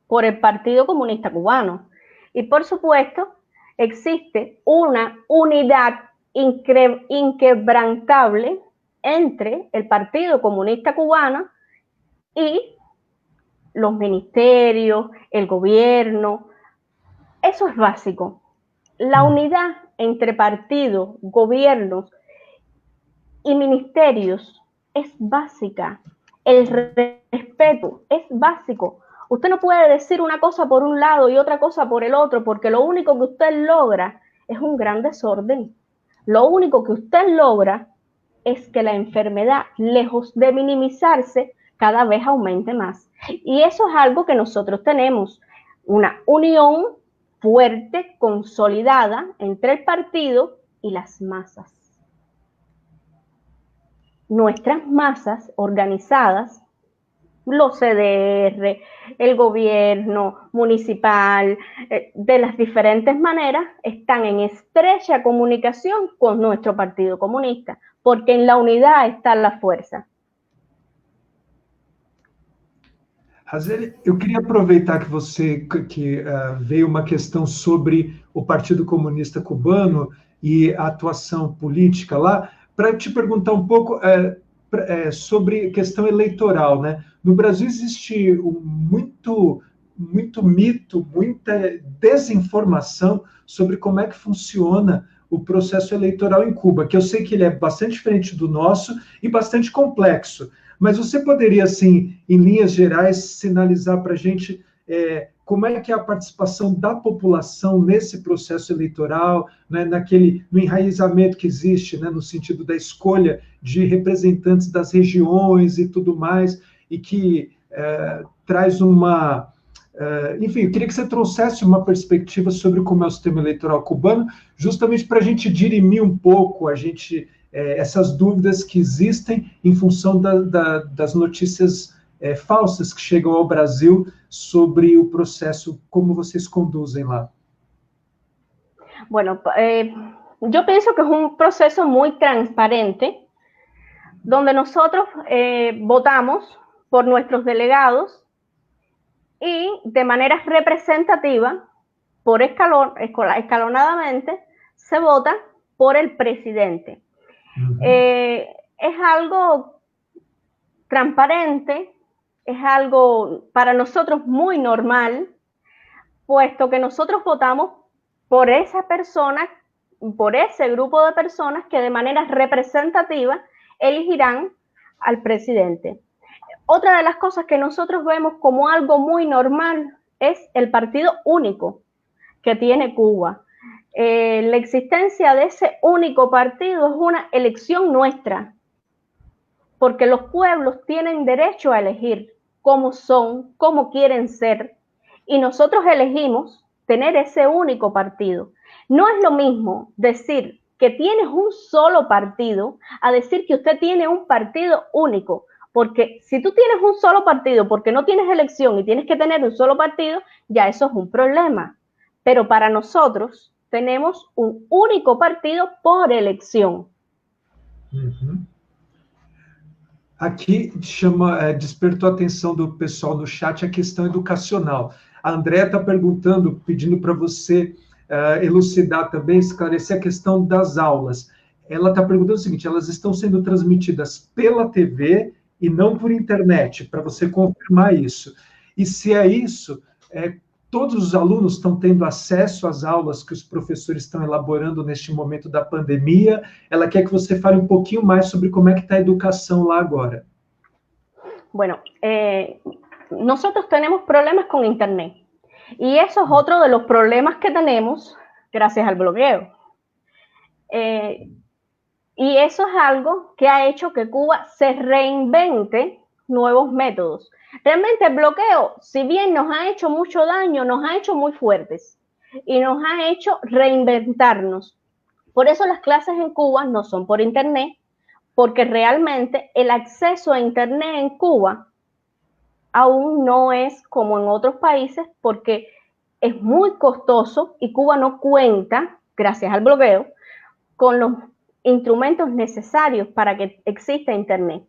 por el Partido Comunista Cubano, y por supuesto existe una unidad inquebrantable entre el Partido Comunista Cubano y los ministerios, el gobierno. Eso es básico. La unidad entre partidos, gobiernos y ministerios es básica. El respeto es básico. Usted no puede decir una cosa por un lado y otra cosa por el otro, porque lo único que usted logra es un gran desorden. Lo único que usted logra es que la enfermedad, lejos de minimizarse, cada vez aumente más. Y eso es algo que nosotros tenemos, una unión fuerte, consolidada entre el partido y las masas. Nuestras masas organizadas, los CDR, el gobierno municipal, de las diferentes maneras, están en estrecha comunicación con nuestro Partido Comunista, porque en la unidad está la fuerza. Razelli, eu queria aproveitar que veio uma questão sobre o Partido Comunista Cubano e a atuação política lá, para te perguntar um pouco sobre questão eleitoral, né? No Brasil existe muito mito, muita desinformação sobre como é que funciona o processo eleitoral em Cuba, que eu sei que ele é bastante diferente do nosso e bastante complexo. Mas você poderia, assim, em linhas gerais, sinalizar para a gente como é que é a participação da população nesse processo eleitoral, né, no enraizamento que existe, né, no sentido da escolha de representantes das regiões e tudo mais, e que traz enfim, eu queria que você trouxesse uma perspectiva sobre como é o sistema eleitoral cubano, justamente para a gente dirimir um pouco essas dúvidas que existem em função das notícias falsas que chegam ao Brasil sobre o proceso, como vocês conduzem lá. Bueno, yo pienso que es un proceso muy transparente, donde nosotros votamos por nuestros delegados y de manera representativa, escalonadamente, se vota por el presidente. Uh-huh. Es algo transparente, es algo para nosotros muy normal, puesto que nosotros votamos por esa persona, por ese grupo de personas que de manera representativa elegirán al presidente. Otra de las cosas que nosotros vemos como algo muy normal es el partido único que tiene Cuba. La existencia de ese único partido es una elección nuestra, porque los pueblos tienen derecho a elegir cómo son, cómo quieren ser, y nosotros elegimos tener ese único partido. No es lo mismo decir que tienes un solo partido a decir que usted tiene un partido único, porque si tú tienes un solo partido porque no tienes elección y tienes que tener un solo partido, ya eso es un problema. Pero para nosotros tenemos un único partido por elección. Uhum. Aqui despertou a atenção do pessoal no chat a questão educacional. A Andréa está perguntando, pedindo para você elucidar também, esclarecer a questão das aulas. Ela está perguntando o seguinte: elas estão sendo transmitidas pela TV e não por internet, para você confirmar isso. E se é isso, todos os alunos estão tendo acesso às aulas que os professores estão elaborando neste momento da pandemia? Ela quer que você fale um pouquinho mais sobre como é que está a educação lá agora. Bueno, nosotros tenemos problemas con internet. Y eso es otro de los problemas que tenemos gracias al bloqueo. Y eso es algo que ha hecho que Cuba se reinvente nuevos métodos. Realmente el bloqueo, si bien nos ha hecho mucho daño, nos ha hecho muy fuertes y nos ha hecho reinventarnos. Por eso las clases en Cuba no son por internet, porque realmente el acceso a internet en Cuba aún no es como en otros países, porque es muy costoso y Cuba no cuenta, gracias al bloqueo, con los instrumentos necesarios para que exista internet.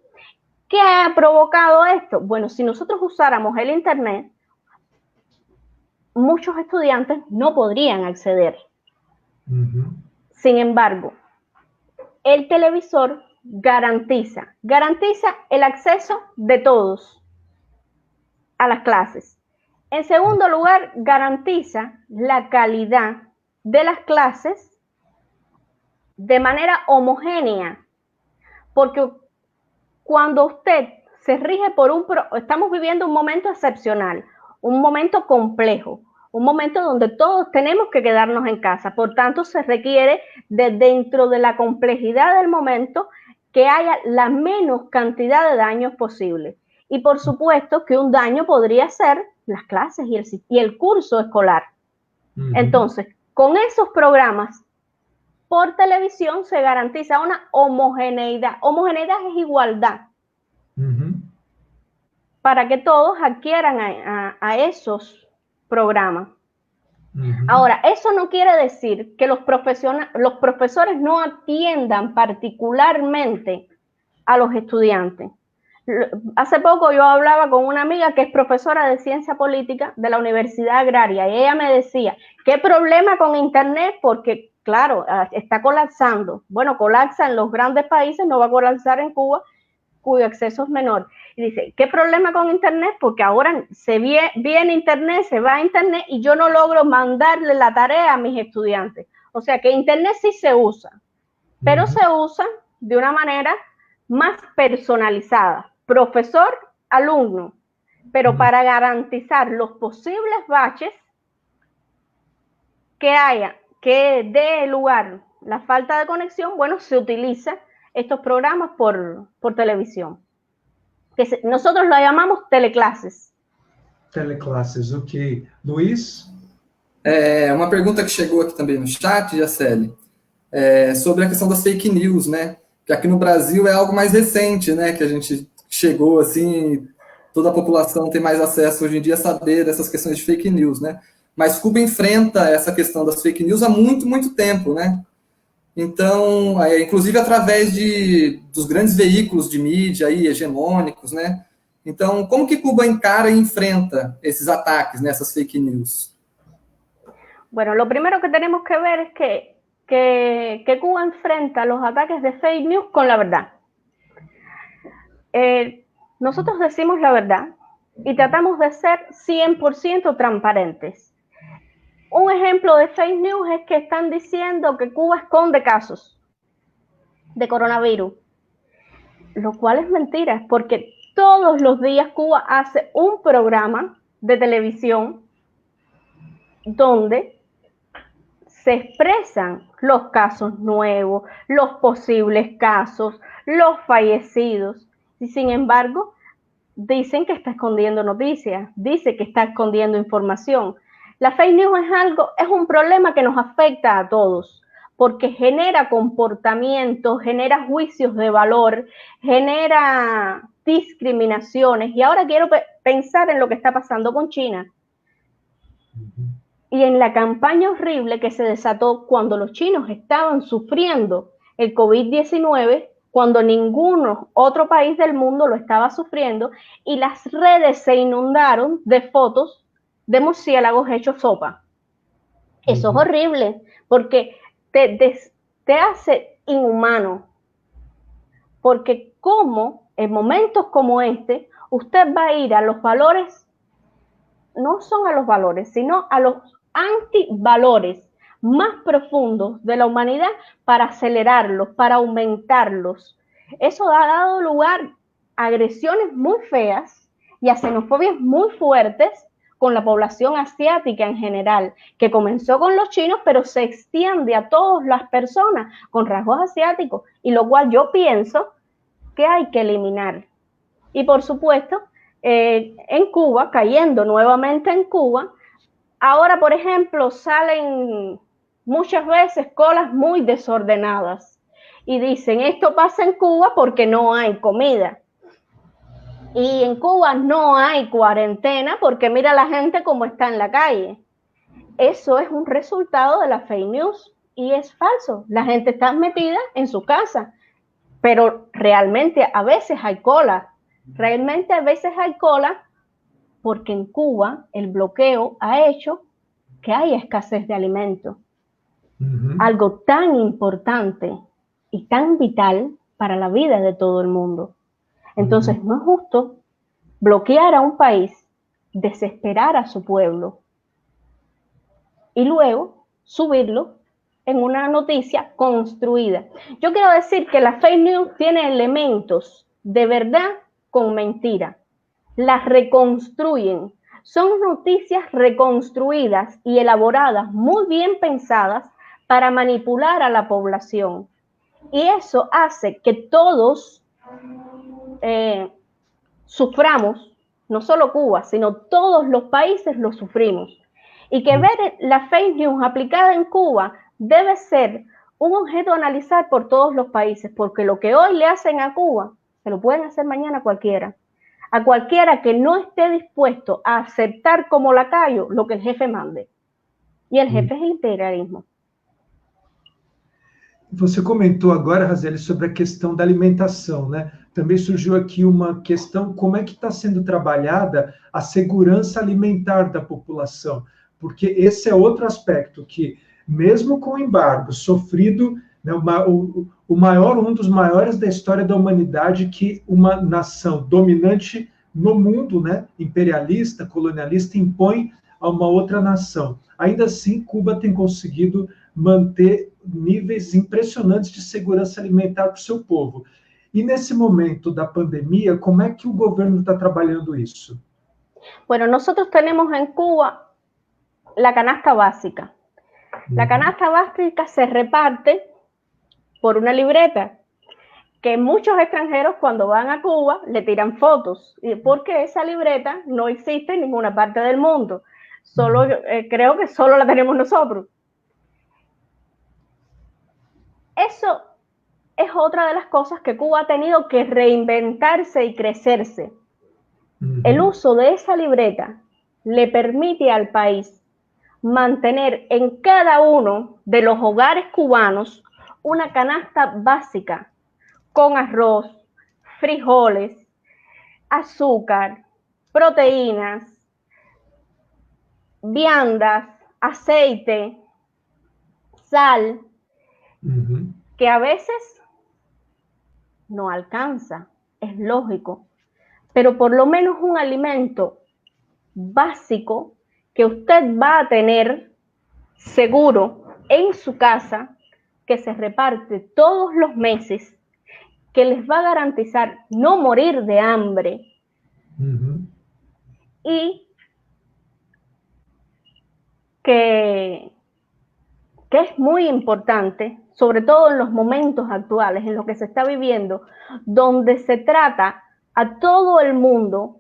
¿Qué ha provocado esto? Bueno, si nosotros usáramos el internet, muchos estudiantes no podrían acceder. Uh-huh. Sin embargo, el televisor garantiza el acceso de todos a las clases. En segundo lugar, garantiza la calidad de las clases de manera homogénea, porque cuando usted se rige por estamos viviendo un momento excepcional, un momento complejo, un momento donde todos tenemos que quedarnos en casa. Por tanto, se requiere dentro de la complejidad del momento que haya la menos cantidad de daños posible. Y por supuesto que un daño podría ser las clases y el curso escolar. Entonces, con esos programas por televisión se garantiza una homogeneidad. Homogeneidad es igualdad. Para que todos adquieran a esos programas. Ahora, eso no quiere decir que los profesores no atiendan particularmente a los estudiantes. Hace poco yo hablaba con una amiga que es profesora de ciencia política de la Universidad Agraria y ella me decía, ¿qué problema con Internet? Porque, claro, está colapsando. Bueno, colapsa en los grandes países, no va a colapsar en Cuba, cuyo acceso es menor. Y dice, ¿qué problema con Internet? Porque ahora se viene Internet, se va a Internet y yo no logro mandarle la tarea a mis estudiantes. O sea que Internet sí se usa, pero se usa de una manera más personalizada, profesor, alumno, pero para garantizar los posibles baches que haya, que dé lugar la falta de conexión, bueno, se utiliza estos programas por televisión. Que nosotros lo llamamos teleclasses. Teleclasses, ok. Luiz? Uma pergunta que chegou aqui também no chat, Jaceli, sobre a questão das fake news, né? Que aqui no Brasil é algo mais recente, né? Que a gente chegou, assim, toda a população tem mais acesso hoje em dia a saber dessas questões de fake news, né? Mas Cuba enfrenta essa questão das fake news há muito, muito tempo, né? Então, inclusive através dos grandes veículos de mídia aí, hegemônicos, né? Então, como que Cuba encara e enfrenta esses ataques, né, essas fake news? Bueno, lo primero que tenemos que ver es que Cuba enfrenta los ataques de fake news con la verdad. Nosotros decimos la verdad y tratamos de ser 100% transparentes. Un ejemplo de fake news es que están diciendo que Cuba esconde casos de coronavirus, lo cual es mentira, porque todos los días Cuba hace un programa de televisión donde se expresan los casos nuevos, los posibles casos, los fallecidos, y sin embargo dicen que está escondiendo noticias, dice que está escondiendo información. La fake news es un problema que nos afecta a todos, porque genera comportamientos, genera juicios de valor, genera discriminaciones. Y ahora quiero pensar en lo que está pasando con China y en la campaña horrible que se desató cuando los chinos estaban sufriendo el COVID-19, cuando ningún otro país del mundo lo estaba sufriendo, y las redes se inundaron de fotos de murciélagos hechos sopa. Eso es horrible, porque te hace inhumano. Porque como en momentos como este, usted va a ir a los valores, no son a los valores, sino a los antivalores más profundos de la humanidad para acelerarlos, para aumentarlos. Eso ha dado lugar a agresiones muy feas y a xenofobias muy fuertes con la población asiática en general, que comenzó con los chinos, pero se extiende a todas las personas con rasgos asiáticos, y lo cual yo pienso que hay que eliminar. Y por supuesto, en Cuba, cayendo nuevamente en Cuba, ahora, por ejemplo, salen muchas veces colas muy desordenadas y dicen, esto pasa en Cuba porque no hay comida. Y en Cuba no hay cuarentena porque mira la gente cómo está en la calle. Eso es un resultado de la fake news y es falso. La gente está metida en su casa, pero realmente a veces hay cola. Realmente a veces hay cola porque en Cuba el bloqueo ha hecho que haya escasez de alimentos. Algo tan importante y tan vital para la vida de todo el mundo. Entonces, no es justo bloquear a un país, desesperar a su pueblo y luego subirlo en una noticia construida. Yo quiero decir que la fake news tiene elementos de verdad con mentira. Las reconstruyen. Son noticias reconstruidas y elaboradas, muy bien pensadas para manipular a la población. Y eso hace que todos suframos, no solo Cuba, sino todos los países lo sufrimos. Y que ver la fake news aplicada en Cuba debe ser un objeto a analizar por todos los países, porque lo que hoy le hacen a Cuba, se lo pueden hacer mañana a cualquiera que no esté dispuesto a aceptar como lacayo lo que el jefe mande. E o jefe é o imperialismo. Você comentou agora, Razieli, sobre a questão da alimentação, né? Também surgiu aqui uma questão, como é que está sendo trabalhada a segurança alimentar da população? Porque esse é outro aspecto que, mesmo com o embargo sofrido, né, um dos maiores da história da humanidade, que uma nação dominante no mundo, né, imperialista, colonialista, impõe a uma outra nação. Ainda assim, Cuba tem conseguido manter níveis impressionantes de segurança alimentar para o seu povo. E nesse momento da pandemia, como é que o governo está trabalhando isso? Bueno, nosotros tenemos en Cuba la canasta básica. La canasta básica se reparte por una libreta que muchos extranjeros cuando van a Cuba le tiran fotos, porque esa libreta no existe en ninguna parte del mundo. Solo, creo que solo la tenemos nosotros. Eso es otra de las cosas que Cuba ha tenido que reinventarse y crecerse. El uso de esa libreta le permite al país mantener en cada uno de los hogares cubanos una canasta básica con arroz, frijoles, azúcar, proteínas, viandas, aceite, sal, que a veces no alcanza, es lógico, pero por lo menos un alimento básico que usted va a tener seguro en su casa, que se reparte todos los meses, que les va a garantizar no morir de hambre y que es muy importante, sobre todo en los momentos actuales, en lo que se está viviendo, donde se trata a todo el mundo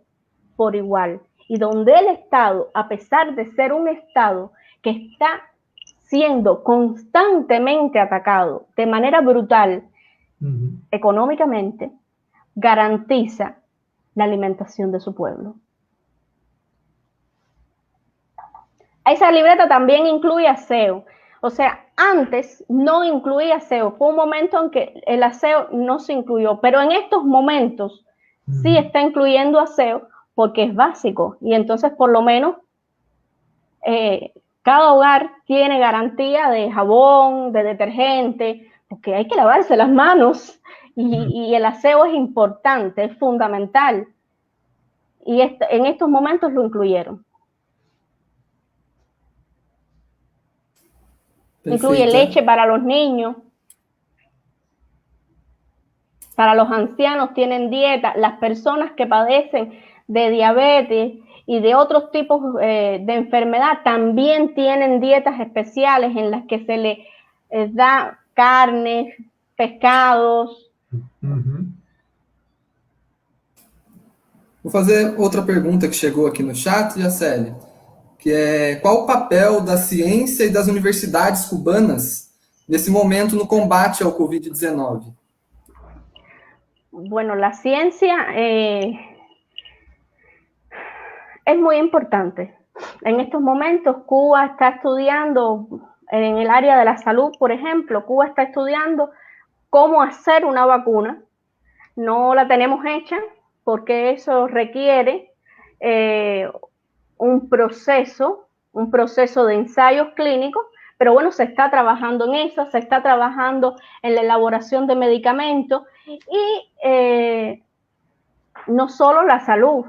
por igual y donde el Estado, a pesar de ser un Estado que está siendo constantemente atacado de manera brutal económicamente, garantiza la alimentación de su pueblo. Esa libreta también incluye aseo. O sea, antes no incluía aseo. Fue un momento en que el aseo no se incluyó, pero en estos momentos sí está incluyendo aseo porque es básico. Y entonces, por lo menos, cada hogar tiene garantía de jabón, de detergente, porque hay que lavarse las manos. Y el aseo es importante, es fundamental. Y en estos momentos lo incluyeron. Perfecto. Incluye leche para los niños, para los ancianos tienen dieta, las personas que padecen de diabetes y de otros tipos de enfermedad también tienen dietas especiales en las que se les da carne, pescados. Vou fazer outra pergunta que chegou aqui no chat, Jacely, que é qual o papel da ciência e das universidades cubanas nesse momento no combate ao Covid-19? Bueno, la ciencia es muy importante. En estos momentos Cuba está estudiando, en el área de la salud, por ejemplo, Cuba está estudiando cómo hacer una vacuna. No la tenemos hecha porque eso requiere un proceso de ensayos clínicos, pero bueno, se está trabajando en eso, se está trabajando en la elaboración de medicamentos y no solo la salud,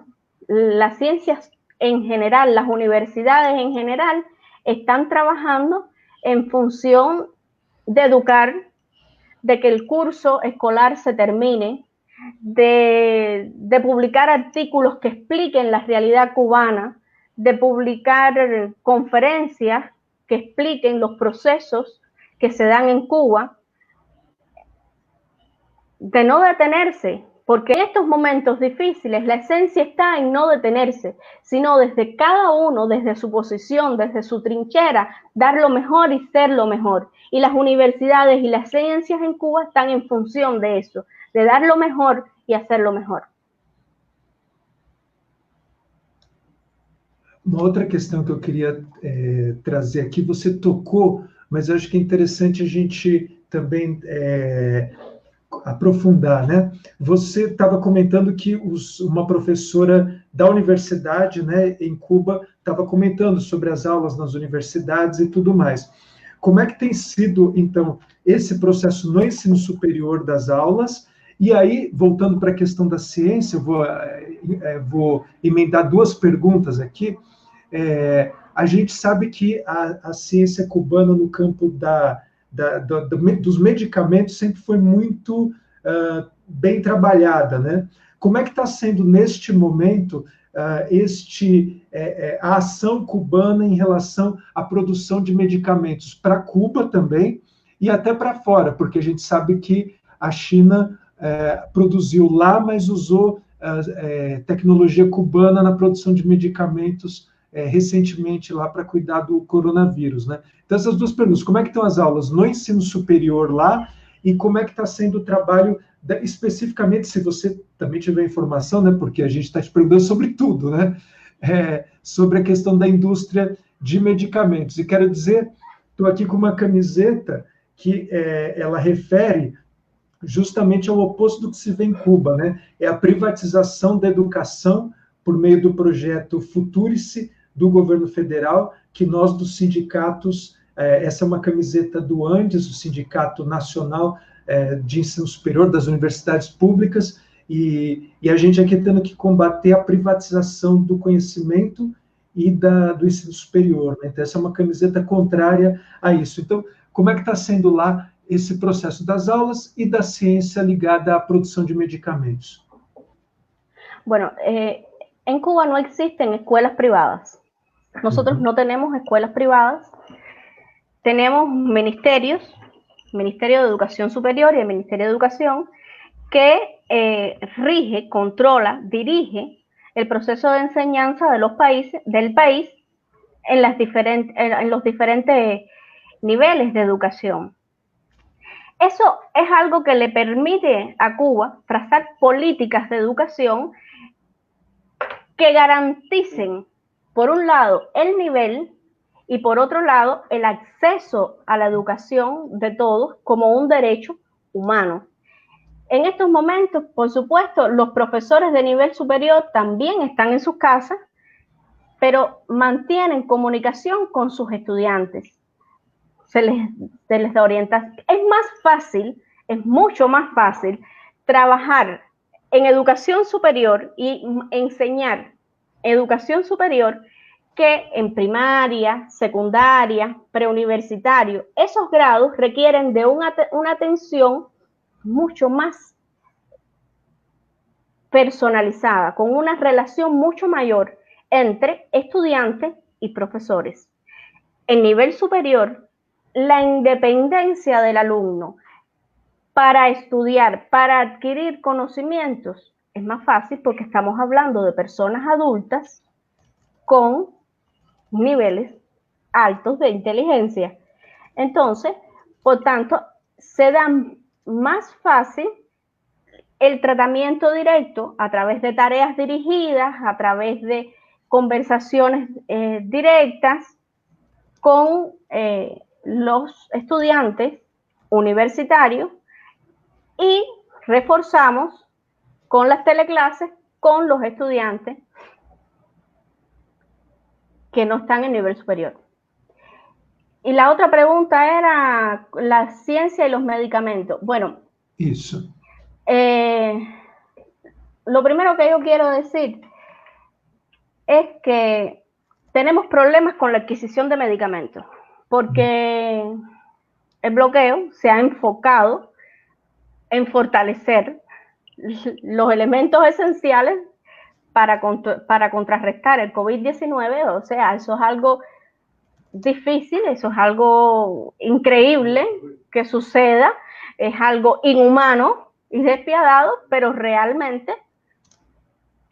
las ciencias en general, las universidades en general están trabajando en función de educar, de que el curso escolar se termine, de publicar artículos que expliquen la realidad cubana, de publicar conferencias que expliquen los procesos que se dan en Cuba, de no detenerse, Porque en estos momentos difíciles la esencia está en no detenerse, sino desde cada uno, desde su posición, desde su trinchera, dar lo mejor y ser lo mejor. Y las universidades y las ciencias en Cuba están en función de eso, de dar lo mejor y hacer lo mejor. Uma outra questão que eu queria trazer aqui, você tocou, mas eu acho que é interessante a gente também aprofundar, né? Você estava comentando que uma professora da universidade, né, em Cuba, estava comentando sobre as aulas nas universidades e tudo mais. Como é que tem sido, então, esse processo no ensino superior das aulas? E aí, voltando para a questão da ciência, eu vou emendar duas perguntas aqui. A gente sabe que a ciência cubana no campo dos medicamentos sempre foi muito bem trabalhada, né? Como é que está sendo, neste momento, a ação cubana em relação à produção de medicamentos para Cuba também e até para fora, porque a gente sabe que a China produziu lá, mas usou tecnologia cubana na produção de medicamentos recentemente lá para cuidar do coronavírus, né? Então, essas duas perguntas, como é que estão as aulas no ensino superior lá e como é que está sendo o trabalho, especificamente, se você também tiver informação, né, porque a gente está te perguntando sobre tudo, né, sobre a questão da indústria de medicamentos. E quero dizer, estou aqui com uma camiseta que ela refere justamente ao oposto do que se vê em Cuba, né? É a privatização da educação por meio do projeto Futurice, do governo federal, que nós dos sindicatos, essa é uma camiseta do Andes, o Sindicato Nacional de Ensino Superior das Universidades Públicas, e a gente aqui tendo que combater a privatização do conhecimento e do ensino superior, né? Então, essa é uma camiseta contrária a isso. Então, como é que está sendo lá esse processo das aulas e da ciência ligada à produção de medicamentos? Bueno, en Cuba no existen escuelas privadas. Nosotros no tenemos escuelas privadas, tenemos ministerios, Ministerio de Educación Superior y el Ministerio de Educación, que rige, controla, dirige el proceso de enseñanza del país en los diferentes niveles de educación. Eso es algo que le permite a Cuba trazar políticas de educación que garanticen, por un lado, el nivel y por otro lado, el acceso a la educación de todos como un derecho humano. En estos momentos, por supuesto, los profesores de nivel superior también están en sus casas, pero mantienen comunicación con sus estudiantes. Se les da orientación. Es más fácil, es mucho más fácil trabajar en educación superior y enseñar educación superior que en primaria, secundaria, preuniversitario. Esos grados requieren de una atención mucho más personalizada, con una relación mucho mayor entre estudiantes y profesores. En nivel superior, la independencia del alumno para estudiar, para adquirir conocimientos, es más fácil porque estamos hablando de personas adultas con niveles altos de inteligencia. Entonces, por tanto, se da más fácil el tratamiento directo a través de tareas dirigidas, a través de conversaciones directas con los estudiantes universitarios y reforzamos con las teleclases con los estudiantes que no están en nivel superior. Y la otra pregunta era la ciencia y los medicamentos. Bueno, eso. Lo primero que yo quiero decir es que tenemos problemas con la adquisición de medicamentos, porque el bloqueo se ha enfocado en fortalecer los elementos esenciales para contrarrestar el COVID-19, o sea, eso es algo difícil, eso es algo increíble que suceda, es algo inhumano y despiadado, pero realmente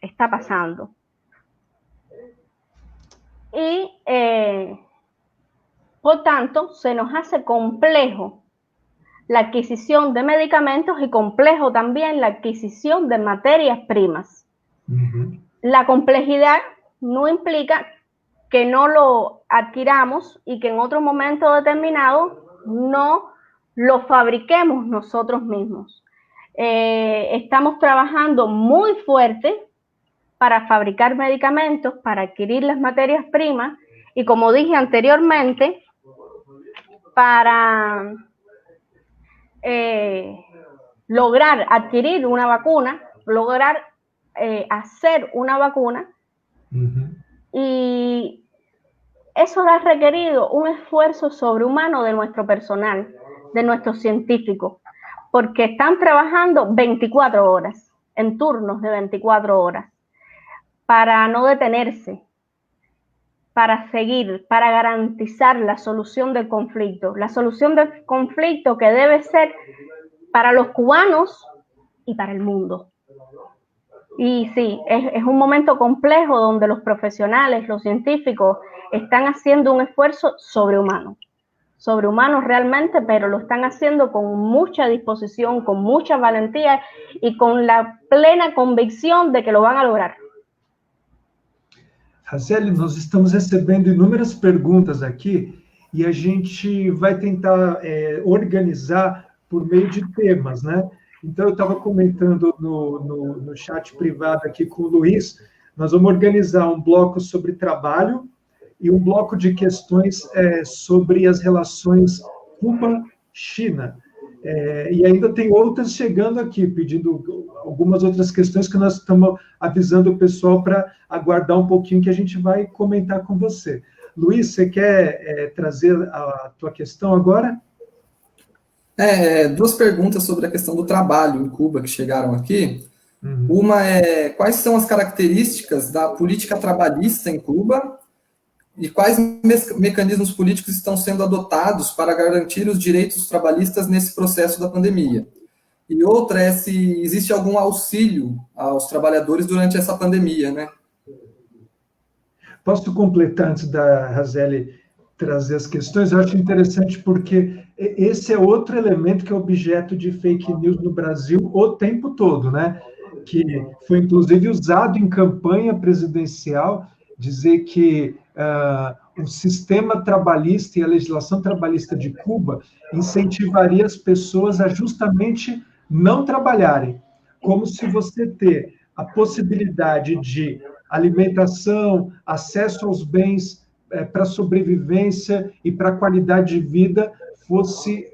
está pasando. Y por tanto, se nos hace complejo la adquisición de medicamentos y complejo también la adquisición de materias primas. La complejidad no implica que no lo adquiramos y que en otro momento determinado no lo fabriquemos nosotros mismos. Estamos trabajando muy fuerte para fabricar medicamentos, para adquirir las materias primas y, como dije anteriormente, para lograr adquirir una vacuna, lograr hacer una vacuna. Y eso ha requerido un esfuerzo sobrehumano de nuestro personal, de nuestros científicos, porque están trabajando 24 horas, en turnos de 24 horas, para no detenerse, para seguir, para garantizar la solución del conflicto que debe ser para los cubanos y para el mundo. Y sí, es un momento complejo donde los profesionales, los científicos, están haciendo un esfuerzo sobrehumano realmente, pero lo están haciendo con mucha disposición, con mucha valentía y con la plena convicción de que lo van a lograr. Razieli, nós estamos recebendo inúmeras perguntas aqui e a gente vai tentar organizar por meio de temas, né? Então, eu estava comentando no chat privado aqui com o Luiz, nós vamos organizar um bloco sobre trabalho e um bloco de questões sobre as relações Cuba-China. E ainda tem outras chegando aqui, pedindo algumas outras questões que nós estamos avisando o pessoal para aguardar um pouquinho que a gente vai comentar com você. Luiz, você quer trazer a tua questão agora? Duas perguntas sobre a questão do trabalho em Cuba que chegaram aqui. Uma é, quais são as características da política trabalhista em Cuba e quais mecanismos políticos estão sendo adotados para garantir os direitos trabalhistas nesse processo da pandemia? E outra é se existe algum auxílio aos trabalhadores durante essa pandemia, né? Posso completar antes da Razieli trazer as questões? Eu acho interessante porque esse é outro elemento que é objeto de fake news no Brasil o tempo todo, né? Que foi inclusive usado em campanha presidencial, dizer que o sistema trabalhista e a legislação trabalhista de Cuba incentivaria as pessoas a justamente não trabalharem, como se você ter a possibilidade de alimentação, acesso aos bens para sobrevivência e para qualidade de vida fosse,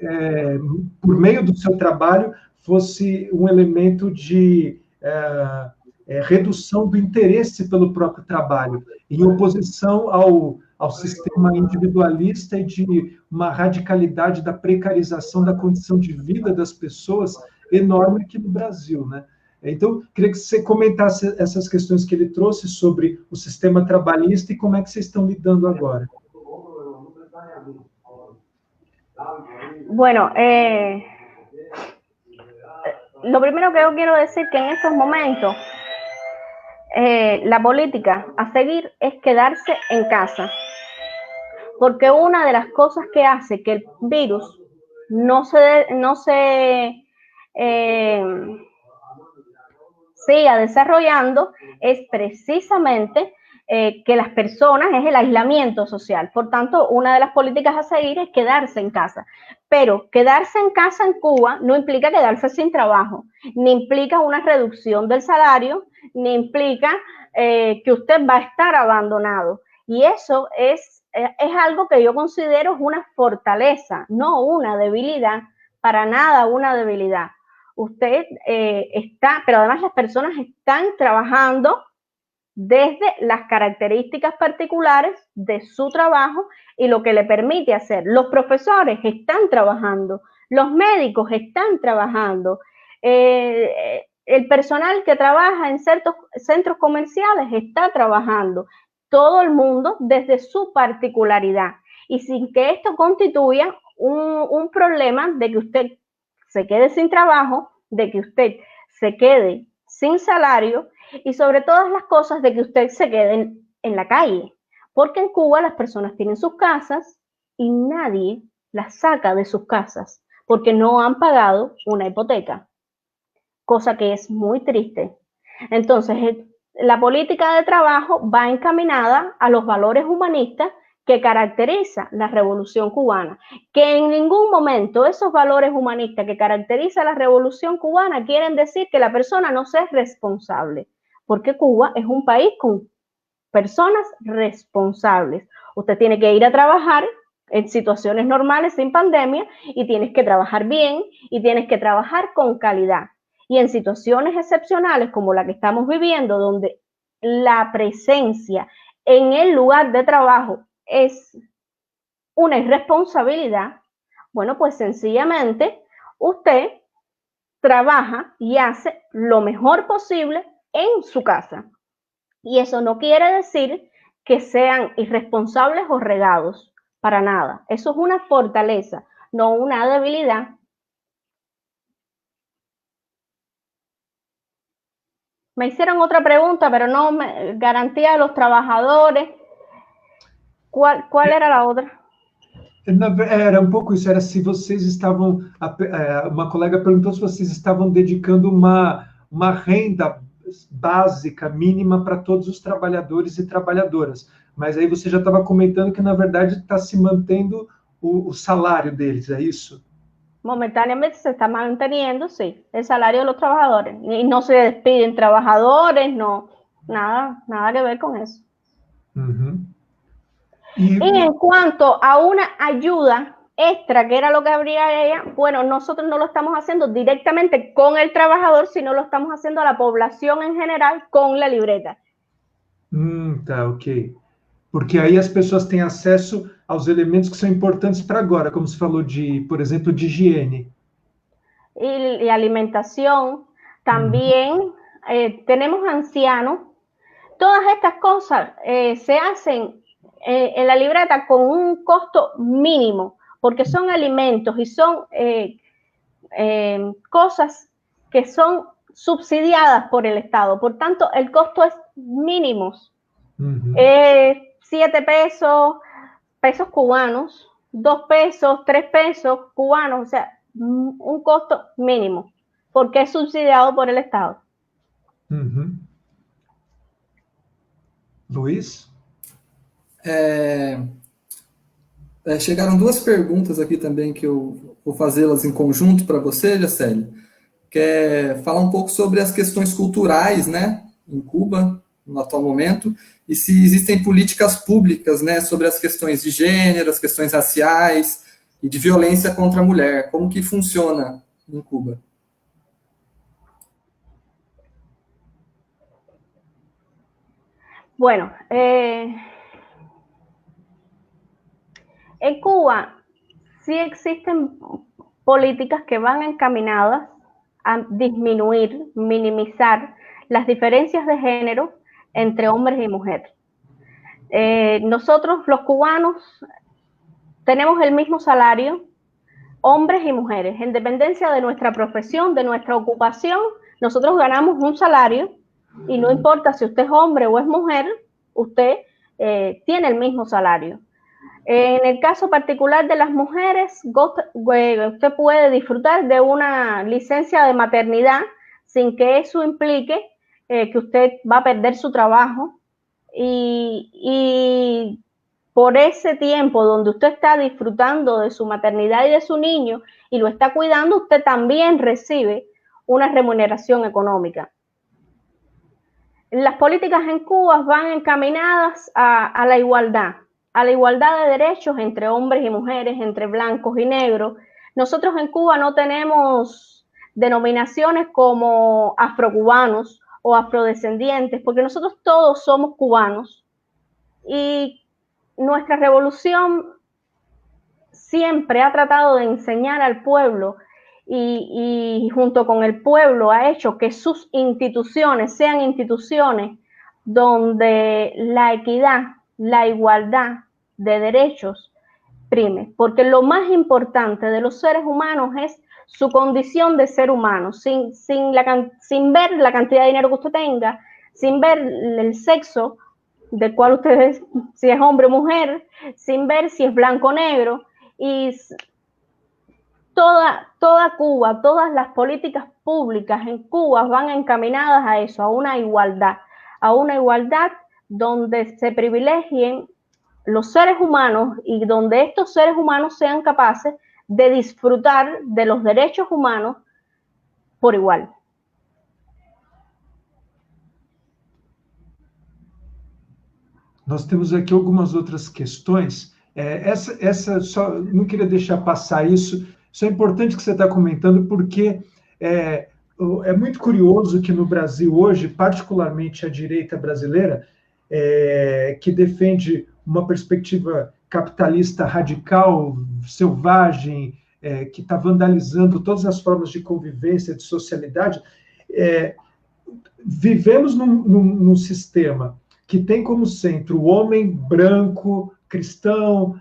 por meio do seu trabalho, fosse um elemento de redução do interesse pelo próprio trabalho, em oposição ao sistema individualista e de uma radicalidade da precarização da condição de vida das pessoas enorme aqui no Brasil, né? Então, queria que você comentasse essas questões que ele trouxe sobre o sistema trabalhista e como é que vocês estão lidando agora. Bueno, lo primero que yo quiero decir que en estos momentos la política a seguir es quedarse en casa, porque una de las cosas que hace que el virus no se siga desarrollando es precisamente que las personas, es el aislamiento social. Por tanto, una de las políticas a seguir es quedarse en casa. Pero quedarse en casa en Cuba no implica quedarse sin trabajo, ni implica una reducción del salario, ni implica que usted va a estar abandonado. Y eso es algo que yo considero una fortaleza, no una debilidad, para nada una debilidad. Usted está, pero además las personas están trabajando desde las características particulares de su trabajo y lo que le permite hacer. Los profesores están trabajando, los médicos están trabajando, el personal que trabaja en ciertos centros comerciales está trabajando, todo el mundo desde su particularidad y sin que esto constituya un problema de que usted se quede sin trabajo de que usted se quede sin salario y sobre todas las cosas de que usted se quede en la calle. Porque en Cuba las personas tienen sus casas y nadie las saca de sus casas porque no han pagado una hipoteca, cosa que es muy triste. Entonces, la política de trabajo va encaminada a los valores humanistas que caracteriza la Revolución Cubana, que en ningún momento esos valores humanistas que caracteriza la Revolución Cubana quieren decir que la persona no sea responsable, porque Cuba es un país con personas responsables. Usted tiene que ir a trabajar en situaciones normales sin pandemia y tienes que trabajar bien y tienes que trabajar con calidad. Y en situaciones excepcionales como la que estamos viviendo, donde la presencia en el lugar de trabajo es una irresponsabilidad, bueno, pues sencillamente usted trabaja y hace lo mejor posible en su casa. Y eso no quiere decir que sean irresponsables o regados, para nada. Eso es una fortaleza, no una debilidad. Me hicieron otra pregunta, pero no, garantía de los trabajadores. ¿Cuál era la outra? Era um pouco isso, era se vocês estavam... Uma colega perguntou se vocês estavam dedicando uma renda básica, mínima para todos os trabalhadores e trabalhadoras. Mas aí você já estava comentando que, na verdade, está se mantendo o salário deles, é isso? Momentáneamente se está manteniendo, sí, el salario de los trabajadores. Y no se despiden trabajadores, no, nada que ver con eso. Uhum. Y en cuanto a una ayuda extra, que era lo que habría ella, bueno, nosotros no lo estamos haciendo directamente con el trabajador, sino lo estamos haciendo a la población en general con la libreta. Tá, ok. Porque aí as pessoas têm acesso aos elementos que são importantes para agora, como se falou de, por exemplo, de higiene. Y alimentación, también tenemos ancianos. Todas estas cosas se hacen en la libreta con un costo mínimo, porque son alimentos y son cosas que son subsidiadas por el Estado. Por tanto, el costo es mínimo. 7 pesos, pesos cubanos, 2 pesos, 3 pesos cubanos, o sea, un costo mínimo, porque es subsidiado por el Estado. Luiz? Chegaram duas perguntas aqui também que eu vou fazê-las em conjunto para você, Jacely. Quer falar um pouco sobre as questões culturais, né, em Cuba, no atual momento, e se existem políticas públicas, né, sobre as questões de gênero, as questões raciais e de violência contra a mulher. Como que funciona em Cuba? Bueno, en Cuba sí existen políticas que van encaminadas a disminuir, minimizar las diferencias de género entre hombres y mujeres. Nosotros los cubanos tenemos el mismo salario, hombres y mujeres, en dependencia de nuestra profesión, de nuestra ocupación, nosotros ganamos un salario y no importa si usted es hombre o es mujer, usted tiene el mismo salario. En el caso particular de las mujeres, usted puede disfrutar de una licencia de maternidad sin que eso implique que usted va a perder su trabajo y por ese tiempo donde usted está disfrutando de su maternidad y de su niño y lo está cuidando, usted también recibe una remuneración económica. Las políticas en Cuba van encaminadas a la igualdad de derechos entre hombres y mujeres, entre blancos y negros. Nosotros en Cuba no tenemos denominaciones como afrocubanos o afrodescendientes, porque nosotros todos somos cubanos y nuestra revolución siempre ha tratado de enseñar al pueblo y junto con el pueblo ha hecho que sus instituciones sean instituciones donde la equidad, la igualdad de derechos prime, porque lo más importante de los seres humanos es su condición de ser humano, sin ver la cantidad de dinero que usted tenga, sin ver el sexo del cual usted es, si es hombre o mujer, sin ver si es blanco o negro, y toda Cuba, todas las políticas públicas en Cuba van encaminadas a eso, a una igualdad donde se privilegien los seres humanos y donde estos seres humanos sean capaces de disfrutar de los derechos humanos por igual. Nós temos aqui algumas outras questões. Essa só não queria deixar passar isso. Isso é importante que você está comentando, porque é muito curioso que no Brasil hoje, particularmente a direita brasileira, que defende uma perspectiva capitalista radical, selvagem, que está vandalizando todas as formas de convivência, de socialidade, vivemos num sistema que tem como centro o homem branco, cristão,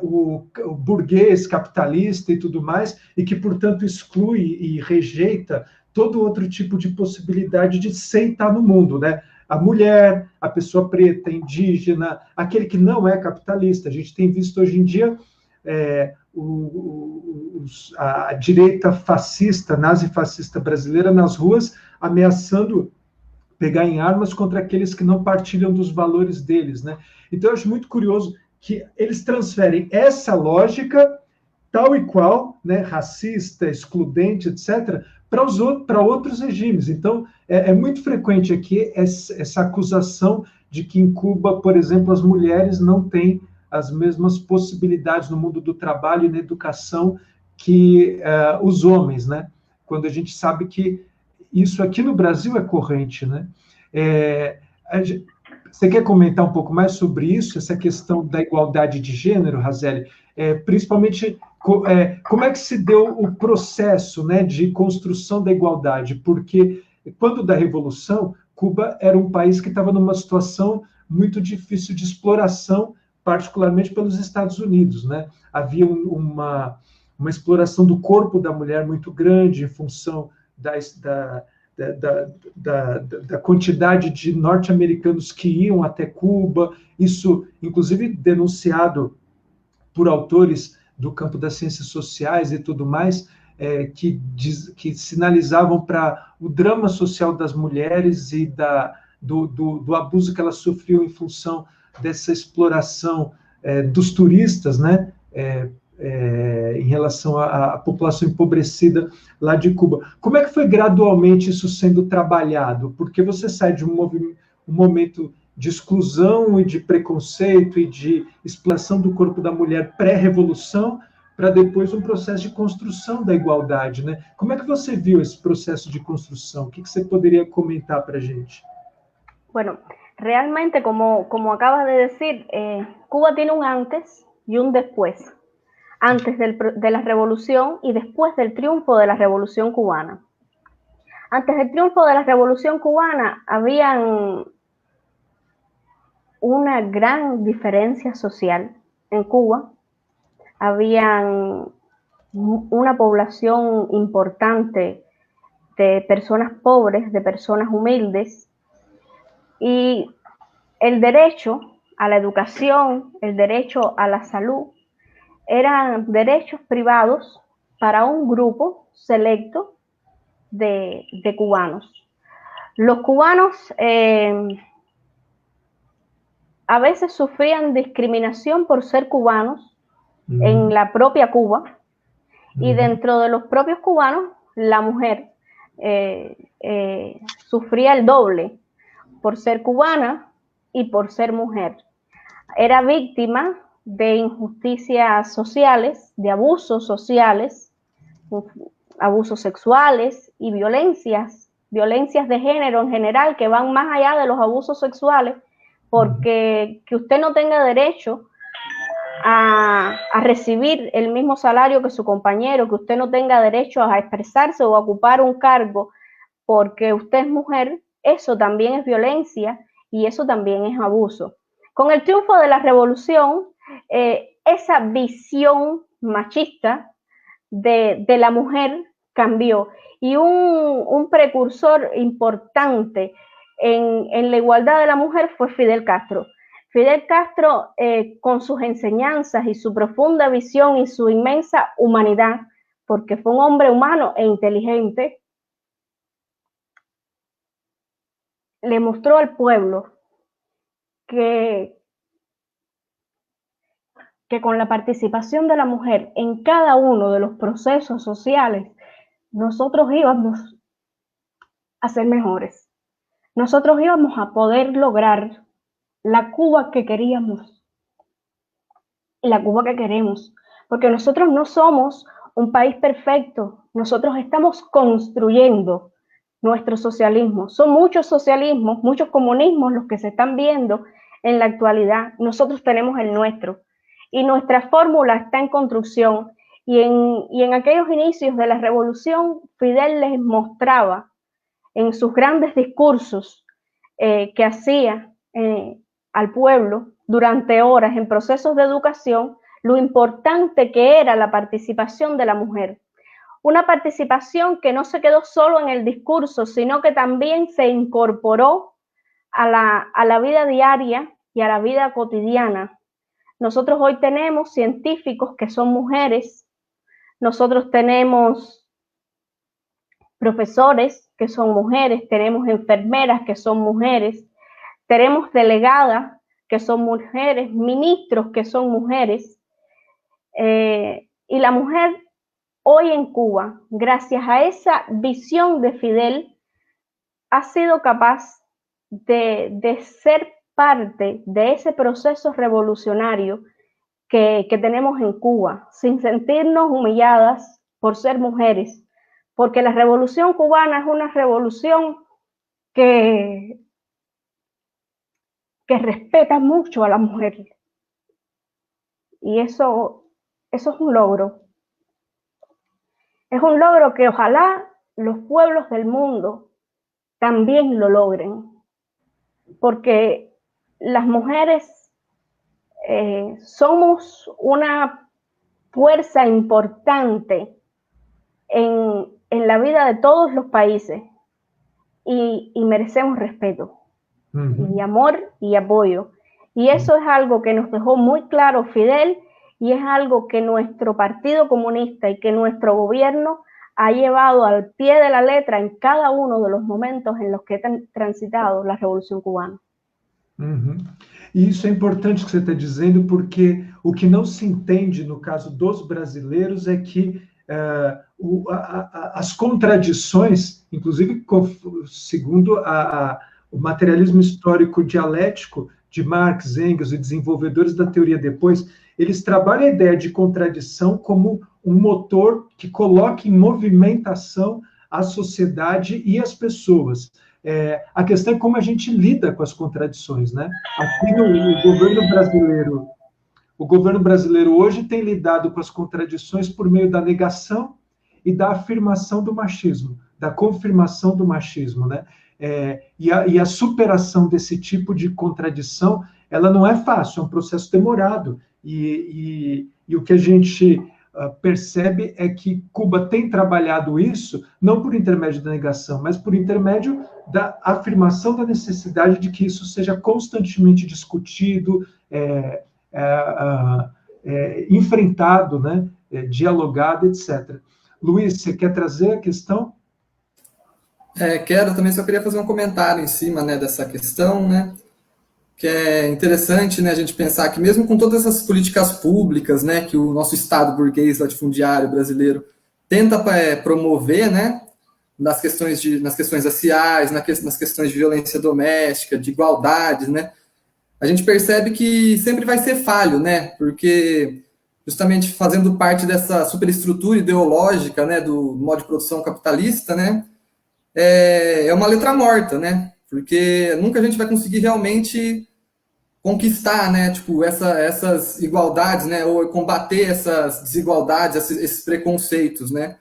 o burguês capitalista e tudo mais, e que, portanto, exclui e rejeita todo outro tipo de possibilidade de sentar no mundo, né? A mulher, a pessoa preta, indígena, aquele que não é capitalista. A gente tem visto hoje em dia a direita fascista, nazifascista brasileira nas ruas, ameaçando pegar em armas contra aqueles que não partilham dos valores deles, né? Então, eu acho muito curioso que eles transferem essa lógica tal e qual, né, racista, excludente, etc., para outros regimes. Então, é muito frequente aqui essa acusação de que em Cuba, por exemplo, as mulheres não têm as mesmas possibilidades no mundo do trabalho e na educação que os homens, né? Quando a gente sabe que isso aqui no Brasil é corrente, né? Você quer comentar um pouco mais sobre isso, essa questão da igualdade de gênero, Razelli? Principalmente, como é que se deu o processo, né, de construção da igualdade? Porque, quando da Revolução, Cuba era um país que estava numa situação muito difícil de exploração, particularmente pelos Estados Unidos, né? Havia uma exploração do corpo da mulher muito grande em função da quantidade de norte-americanos que iam até Cuba, isso, inclusive, denunciado por autores do campo das ciências sociais e tudo mais, que sinalizavam para o drama social das mulheres e do abuso que elas sofriam em função dessa exploração dos turistas, né? Em relação à população empobrecida lá de Cuba. Como é que foi gradualmente isso sendo trabalhado? Porque você sai de um momento de exclusão e de preconceito e de exploração do corpo da mulher pré-revolução para depois um processo de construção da igualdade, né? Como é que você viu esse processo de construção? O que você poderia comentar para a gente? Bueno, realmente, como acabas de decir, Cuba tiene un antes y un después. Antes de la revolución y después del triunfo de la revolución cubana. Antes del triunfo de la revolución cubana había una gran diferencia social en Cuba. Había una población importante de personas pobres, de personas humildes, y el derecho a la educación, el derecho a la salud, eran derechos privados para un grupo selecto de cubanos. Los cubanos a veces sufrían discriminación por ser cubanos en la propia Cuba, y dentro de los propios cubanos la mujer sufría el doble por ser cubana y por ser mujer. Era víctima de injusticias sociales, de abusos sociales, abusos sexuales y violencias de género en general, que van más allá de los abusos sexuales, porque que usted no tenga derecho a recibir el mismo salario que su compañero, que usted no tenga derecho a expresarse o a ocupar un cargo porque usted es mujer, eso también es violencia y eso también es abuso. Con el triunfo de la revolución, esa visión machista de la mujer cambió. Y un precursor importante en la igualdad de la mujer fue Fidel Castro. Fidel Castro, con sus enseñanzas y su profunda visión y su inmensa humanidad, porque fue un hombre humano e inteligente, le mostró al pueblo que con la participación de la mujer en cada uno de los procesos sociales, nosotros íbamos a ser mejores. Nosotros íbamos a poder lograr la Cuba que queríamos y la Cuba que queremos, porque nosotros no somos un país perfecto, nosotros estamos construyendo nuestro socialismo. Son muchos socialismos, muchos comunismos los que se están viendo en la actualidad. Nosotros tenemos el nuestro y nuestra fórmula está en construcción. Y en aquellos inicios de la revolución, Fidel les mostraba en sus grandes discursos que hacía al pueblo durante horas en procesos de educación, lo importante que era la participación de la mujer. Una participación que no se quedó solo en el discurso, sino que también se incorporó a la vida diaria y a la vida cotidiana. Nosotros hoy tenemos científicos que son mujeres, nosotros tenemos profesores que son mujeres, tenemos enfermeras que son mujeres, tenemos delegadas que son mujeres, ministros que son mujeres, y la mujer hoy en Cuba, gracias a esa visión de Fidel, ha sido capaz de ser parte de ese proceso revolucionario que tenemos en Cuba, sin sentirnos humilladas por ser mujeres, porque la revolución cubana es una revolución que respeta mucho a la mujer. Y eso es un logro. Es un logro que ojalá los pueblos del mundo también lo logren, porque las mujeres somos una fuerza importante en la vida de todos los países y merecemos respeto y amor y apoyo. Y eso es algo que nos dejó muy claro Fidel y es algo que nuestro Partido Comunista y que nuestro gobierno ha llevado al pie de la letra en cada uno de los momentos en los que ha transitado la Revolução Cubana. E isso é importante que você está dizendo, porque o que não se entende no caso dos brasileiros é que as contradições, inclusive segundo o materialismo histórico dialético de Marx, Engels e desenvolvedores da teoria depois, eles trabalham a ideia de contradição como um motor que coloca em movimentação a sociedade e as pessoas. A questão é como a gente lida com as contradições, né? Aqui no governo brasileiro hoje tem lidado com as contradições por meio da negação e da afirmação do machismo, da confirmação do machismo, né? E a superação desse tipo de contradição, ela não é fácil, é um processo demorado. E o que a gente percebe é que Cuba tem trabalhado isso, não por intermédio da negação, mas por intermédio da afirmação da necessidade de que isso seja constantemente discutido, enfrentado, né, dialogado, etc. Luiz, você quer trazer a questão? Quero também, só queria fazer um comentário em cima, né, dessa questão, né, que é interessante, né, a gente pensar que mesmo com todas essas políticas públicas, né, que o nosso Estado burguês latifundiário brasileiro tenta promover, né, nas questões raciais, nas questões de violência doméstica, de igualdade, né, a gente percebe que sempre vai ser falho, né, porque justamente fazendo parte dessa superestrutura ideológica, né, do modo de produção capitalista, né, é uma letra morta, né, porque nunca a gente vai conseguir realmente conquistar, né, tipo, essas igualdades, né, ou combater essas desigualdades, esses preconceitos, né.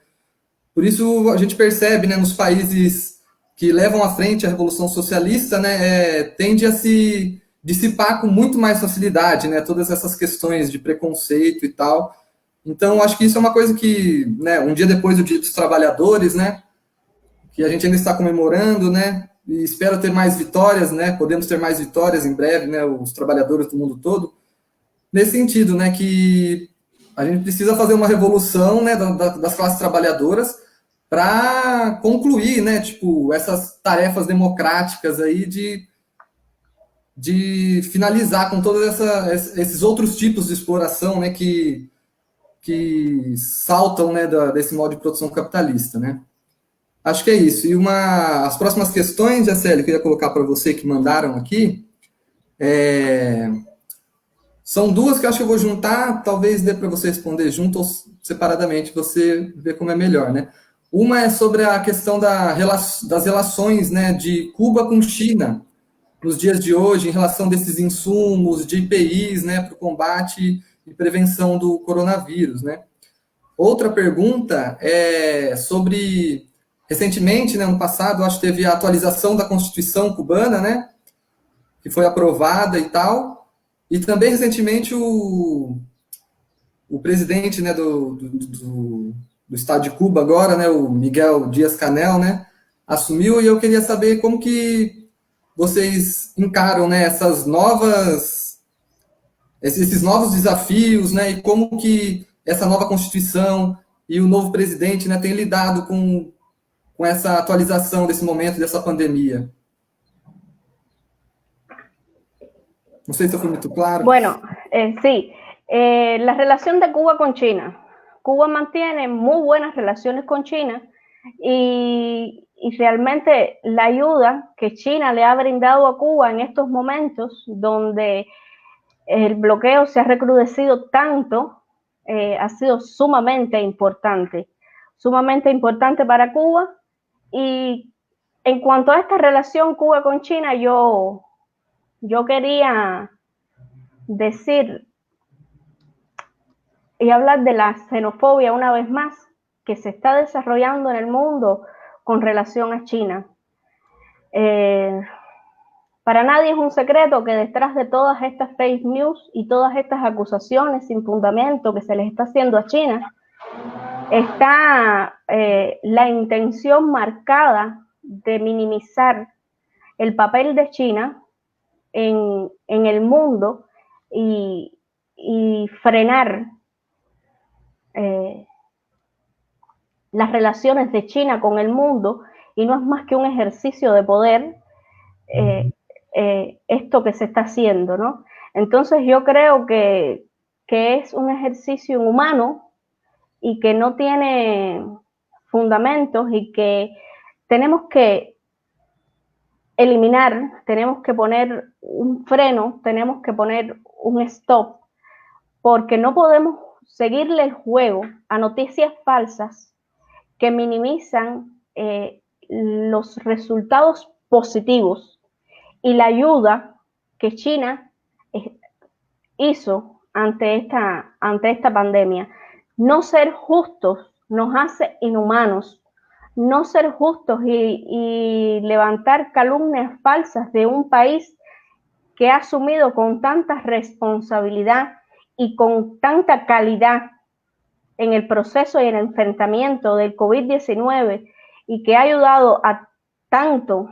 Por isso a gente percebe, né, nos países que levam à frente a Revolução Socialista, né, tende a se dissipar com muito mais facilidade, né, todas essas questões de preconceito e tal. Então, acho que isso é uma coisa que, né, um dia depois do Dia dos Trabalhadores, né, que a gente ainda está comemorando, né, e espero ter mais vitórias, né, podemos ter mais vitórias em breve, né, os trabalhadores do mundo todo, nesse sentido, né, que a gente precisa fazer uma revolução, né, das classes trabalhadoras para concluir, né, tipo, essas tarefas democráticas aí de finalizar com todos esses outros tipos de exploração, né, que saltam, né, desse modo de produção capitalista, né. Acho que é isso. E as próximas questões, Jacely, que eu ia colocar para você, que mandaram aqui, são duas que eu acho que eu vou juntar, talvez dê para você responder junto ou separadamente, você vê como é melhor, né. Uma é sobre a questão das relações, né, de Cuba com China, nos dias de hoje, em relação desses insumos, de IPIs, né, para o combate e prevenção do coronavírus, né. Outra pergunta é sobre, recentemente, né, ano passado, acho que teve a atualização da Constituição cubana, né, que foi aprovada e tal, e também, recentemente, o presidente, né, do estado de Cuba agora, né, o Miguel Díaz-Canel, né, assumiu, e eu queria saber como que vocês encaram, né, esses novos desafios, né, e como que essa nova Constituição e o novo presidente, né, têm lidado com essa atualização desse momento, dessa pandemia. No sé si fue muy claro. Bueno, sí. La relación de Cuba con China. Cuba mantiene muy buenas relaciones con China y realmente la ayuda que China le ha brindado a Cuba en estos momentos donde el bloqueo se ha recrudecido tanto, ha sido sumamente importante para Cuba. Y en cuanto a esta relación Cuba con China, yo quería decir y hablar de la xenofobia una vez más que se está desarrollando en el mundo con relación a China. Para nadie es un secreto que detrás de todas estas fake news y todas estas acusaciones sin fundamento que se les está haciendo a China está la intención marcada de minimizar el papel de China en el mundo y frenar las relaciones de China con el mundo, y no es más que un ejercicio de poder esto que se está haciendo, ¿no? Entonces yo creo que es un ejercicio inhumano y que no tiene fundamentos y que tenemos que eliminar, tenemos que poner un freno, tenemos que poner un stop, porque no podemos seguirle el juego a noticias falsas que minimizan los resultados positivos y la ayuda que China hizo ante esta pandemia. No ser justos nos hace inhumanos. No ser justos y levantar calumnias falsas de un país que ha asumido con tanta responsabilidad y con tanta calidad en el proceso y en el enfrentamiento del COVID-19 y que ha ayudado a tantos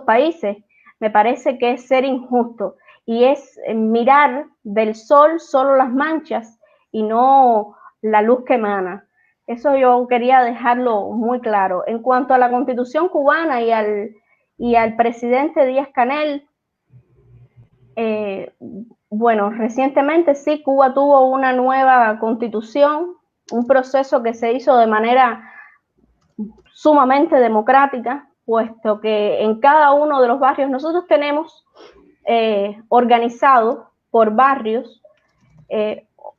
países, me parece que es ser injusto y es mirar del sol solo las manchas y no la luz que emana. Eso yo quería dejarlo muy claro. En cuanto a la Constitución cubana y al presidente Díaz-Canel, bueno, recientemente sí, Cuba tuvo una nueva constitución, un proceso que se hizo de manera sumamente democrática, puesto que en cada uno de los barrios nosotros tenemos organizado por barrios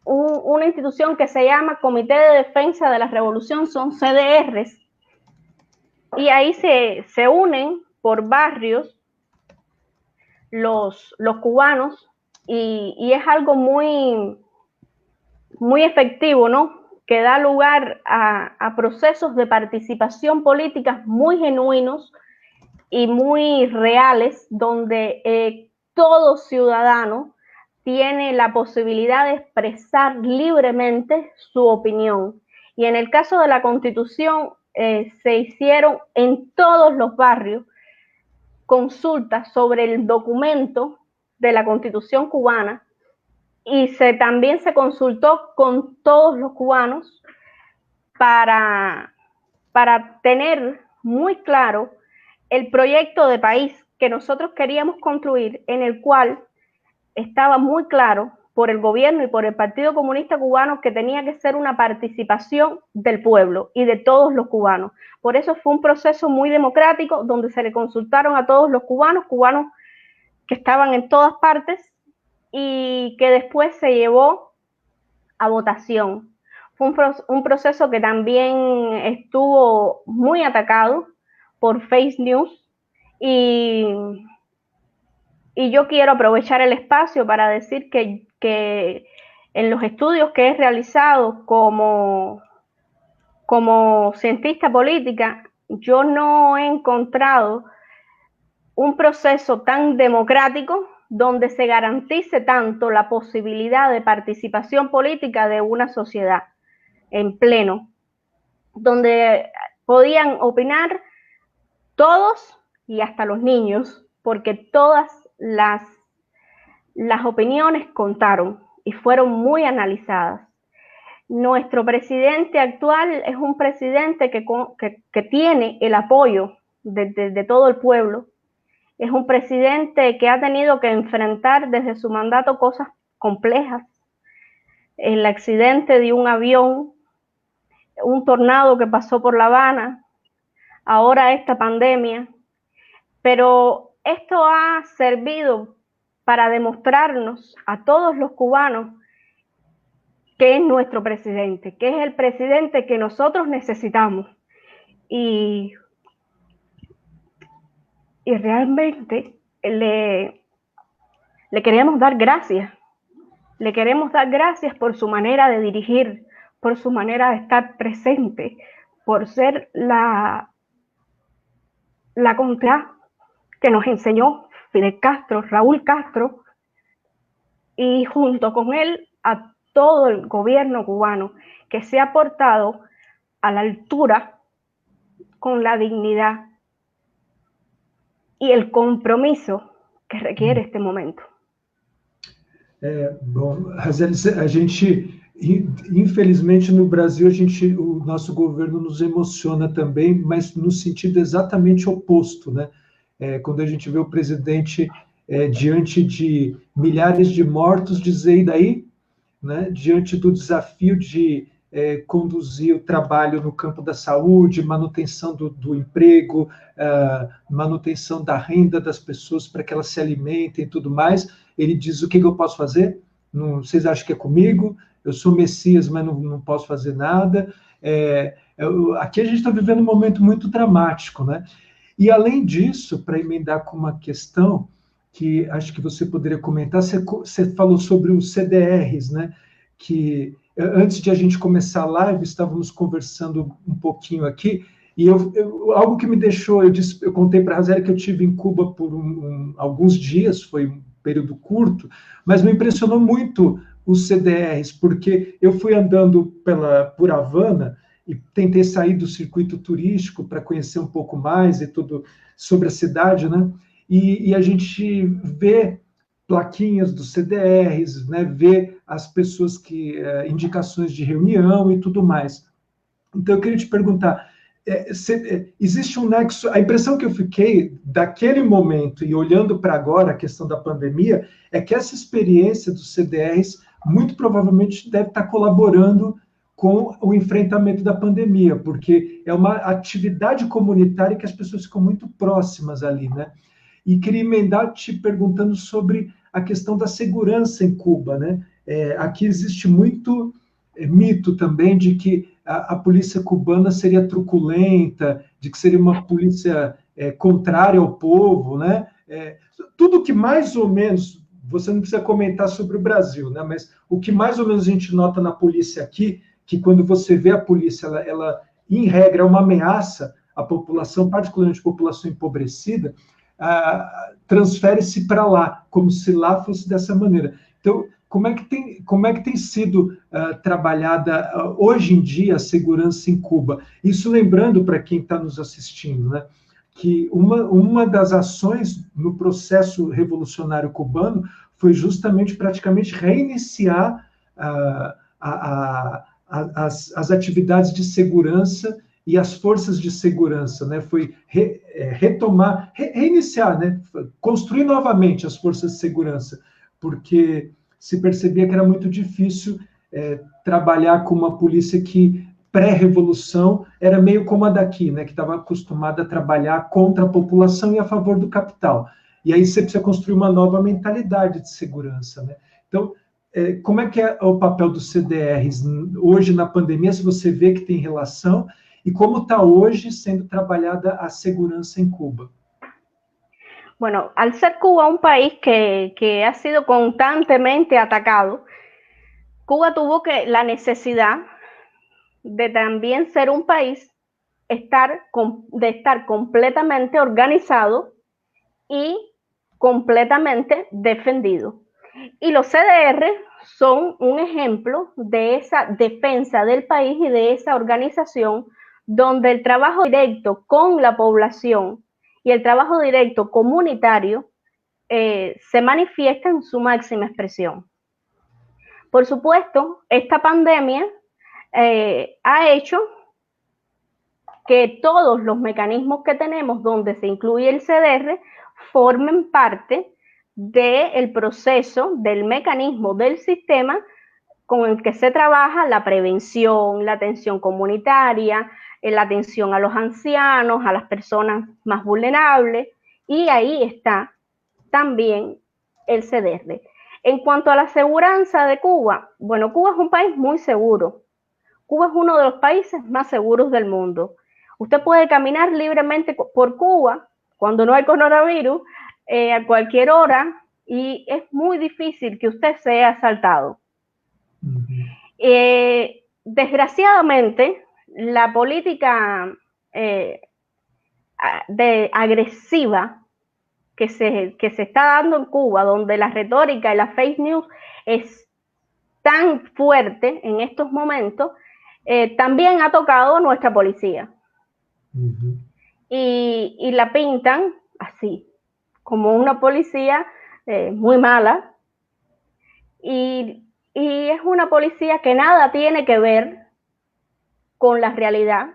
una institución que se llama Comité de Defensa de la Revolución, son CDRs, y ahí se unen por barrios los cubanos y es algo muy, muy efectivo, ¿no? Que da lugar a procesos de participación política muy genuinos y muy reales, donde todo ciudadano tiene la posibilidad de expresar libremente su opinión. Y en el caso de la Constitución, se hicieron en todos los barrios consultas sobre el documento de la Constitución cubana y también se consultó con todos los cubanos para tener muy claro el proyecto de país que nosotros queríamos construir, en el cual estaba muy claro por el gobierno y por el Partido Comunista Cubano que tenía que ser una participación del pueblo y de todos los cubanos. Por eso fue un proceso muy democrático, donde se le consultaron a todos los cubanos que estaban en todas partes, y que después se llevó a votación. Fue un proceso que también estuvo muy atacado por fake news, y yo quiero aprovechar el espacio para decir que en los estudios que he realizado como cientista política, yo no he encontrado un proceso tan democrático donde se garantice tanto la posibilidad de participación política de una sociedad en pleno, donde podían opinar todos y hasta los niños, porque todas las opiniones contaron y fueron muy analizadas. Nuestro presidente actual es un presidente que tiene el apoyo de todo el pueblo. Es un presidente que ha tenido que enfrentar desde su mandato cosas complejas. El accidente de un avión, un tornado que pasó por La Habana, ahora esta pandemia. Pero esto ha servido para demostrarnos a todos los cubanos que es nuestro presidente, que es el presidente que nosotros necesitamos. Y realmente le queremos dar gracias. Le queremos dar gracias por su manera de dirigir, por su manera de estar presente, por ser la contraria que nos enseñó Fidel Castro, Raúl Castro, y junto con él a todo el gobierno cubano, que se ha portado a la altura con la dignidad e o compromisso que requer este momento. Bom, Razieli, a gente, infelizmente, no Brasil, o nosso governo nos emociona também, mas no sentido exatamente oposto, né? Quando a gente vê o presidente diante de milhares de mortos, dizer, e daí? Né? Diante do desafio de conduzir o trabalho no campo da saúde, manutenção do emprego, manutenção da renda das pessoas para que elas se alimentem e tudo mais, ele diz, o que eu posso fazer? Não, vocês acham que é comigo? Eu sou Messias, mas não posso fazer nada. Aqui a gente está vivendo um momento muito dramático, né? E além disso, para emendar com uma questão que acho que você poderia comentar, você falou sobre os CDRs, né? Que antes de a gente começar a live, estávamos conversando um pouquinho aqui, e algo que me deixou, eu contei para a Razieli que eu estive em Cuba por alguns dias, foi um período curto, mas me impressionou muito os CDRs, porque eu fui andando por Havana e tentei sair do circuito turístico para conhecer um pouco mais e tudo sobre a cidade, né? E a gente vê plaquinhas dos CDRs, né, ver as pessoas indicações de reunião e tudo mais. Então, eu queria te perguntar, existe um nexo, a impressão que eu fiquei daquele momento e olhando para agora, a questão da pandemia, é que essa experiência dos CDRs muito provavelmente deve estar colaborando com o enfrentamento da pandemia, porque é uma atividade comunitária que as pessoas ficam muito próximas ali, né? E queria emendar te perguntando sobre a questão da segurança em Cuba, né? Aqui existe muito mito também de que a polícia cubana seria truculenta, de que seria uma polícia contrária ao povo, né? Tudo que mais ou menos, você não precisa comentar sobre o Brasil, né? Mas o que mais ou menos a gente nota na polícia aqui, que quando você vê a polícia, ela em regra, é uma ameaça à população, particularmente a população empobrecida, transfere-se para lá, como se lá fosse dessa maneira. Então, como é que tem sido trabalhada hoje em dia a segurança em Cuba? Isso lembrando para quem está nos assistindo, né, que uma das ações no processo revolucionário cubano foi justamente praticamente reiniciar as atividades de segurança e as forças de segurança, né? Foi reiniciar, né? Construir novamente as forças de segurança, porque se percebia que era muito difícil trabalhar com uma polícia que, pré-revolução, era meio como a daqui, né? Que estava acostumada a trabalhar contra a população e a favor do capital. E aí você precisa construir uma nova mentalidade de segurança, né? Então, como é que é o papel dos CDRs hoje na pandemia, se você vê que tem relação, e como está hoje sendo trabalhada a segurança en Cuba? Bueno, al ser Cuba un país que ha sido constantemente atacado, Cuba tuvo la necesidad de también ser un país de estar completamente organizado y completamente defendido. Y los CDR son un ejemplo de esa defensa del país y de esa organización donde el trabajo directo con la población y el trabajo directo comunitario se manifiesta en su máxima expresión. Por supuesto, esta pandemia ha hecho que todos los mecanismos que tenemos donde se incluye el CDR formen parte del proceso, del mecanismo, del sistema con el que se trabaja la prevención, la atención comunitaria, la atención a los ancianos, a las personas más vulnerables, y ahí está también el CDR. En cuanto a la seguridad de Cuba, bueno, Cuba es un país muy seguro. Cuba es uno de los países más seguros del mundo. Usted puede caminar libremente por Cuba cuando no hay coronavirus a cualquier hora y es muy difícil que usted sea asaltado. Desgraciadamente, la política agresiva que se está dando en Cuba, donde la retórica y la fake news es tan fuerte en estos momentos, también ha tocado a nuestra policía. Y la pintan así, como una policía muy mala, y es una policía que nada tiene que ver con la realidad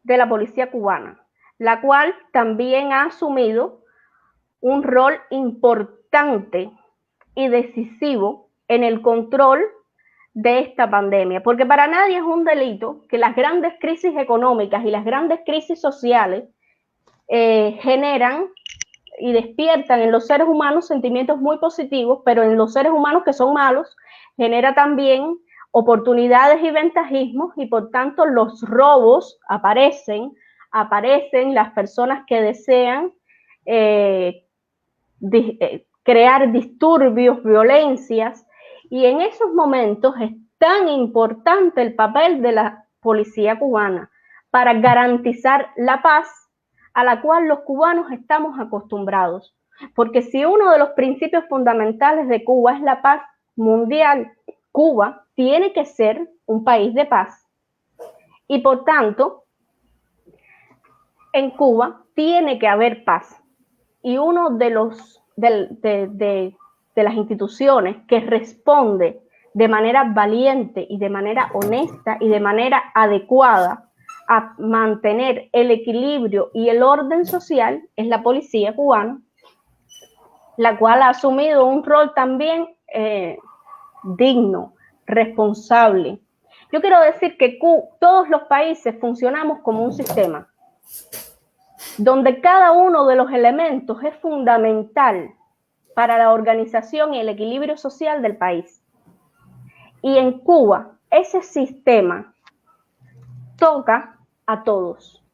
de la policía cubana, la cual también ha asumido un rol importante y decisivo en el control de esta pandemia, porque para nadie es un delito que las grandes crisis económicas y las grandes crisis sociales generan y despiertan en los seres humanos sentimientos muy positivos, pero en los seres humanos que son malos genera también oportunidades y ventajismos, y por tanto los robos aparecen las personas que desean crear disturbios, violencias, y en esos momentos es tan importante el papel de la policía cubana para garantizar la paz a la cual los cubanos estamos acostumbrados. Porque si uno de los principios fundamentales de Cuba es la paz mundial, Cuba tiene que ser un país de paz. Y por tanto, en Cuba tiene que haber paz. Y uno de las instituciones que responde de manera valiente y de manera honesta y de manera adecuada a mantener el equilibrio y el orden social es la policía cubana, la cual ha asumido un rol también digno, responsable. Yo quiero decir que todos los países funcionamos como un sistema, donde cada uno de los elementos es fundamental para la organización y el equilibrio social del país. Y en Cuba, ese sistema toca a todos.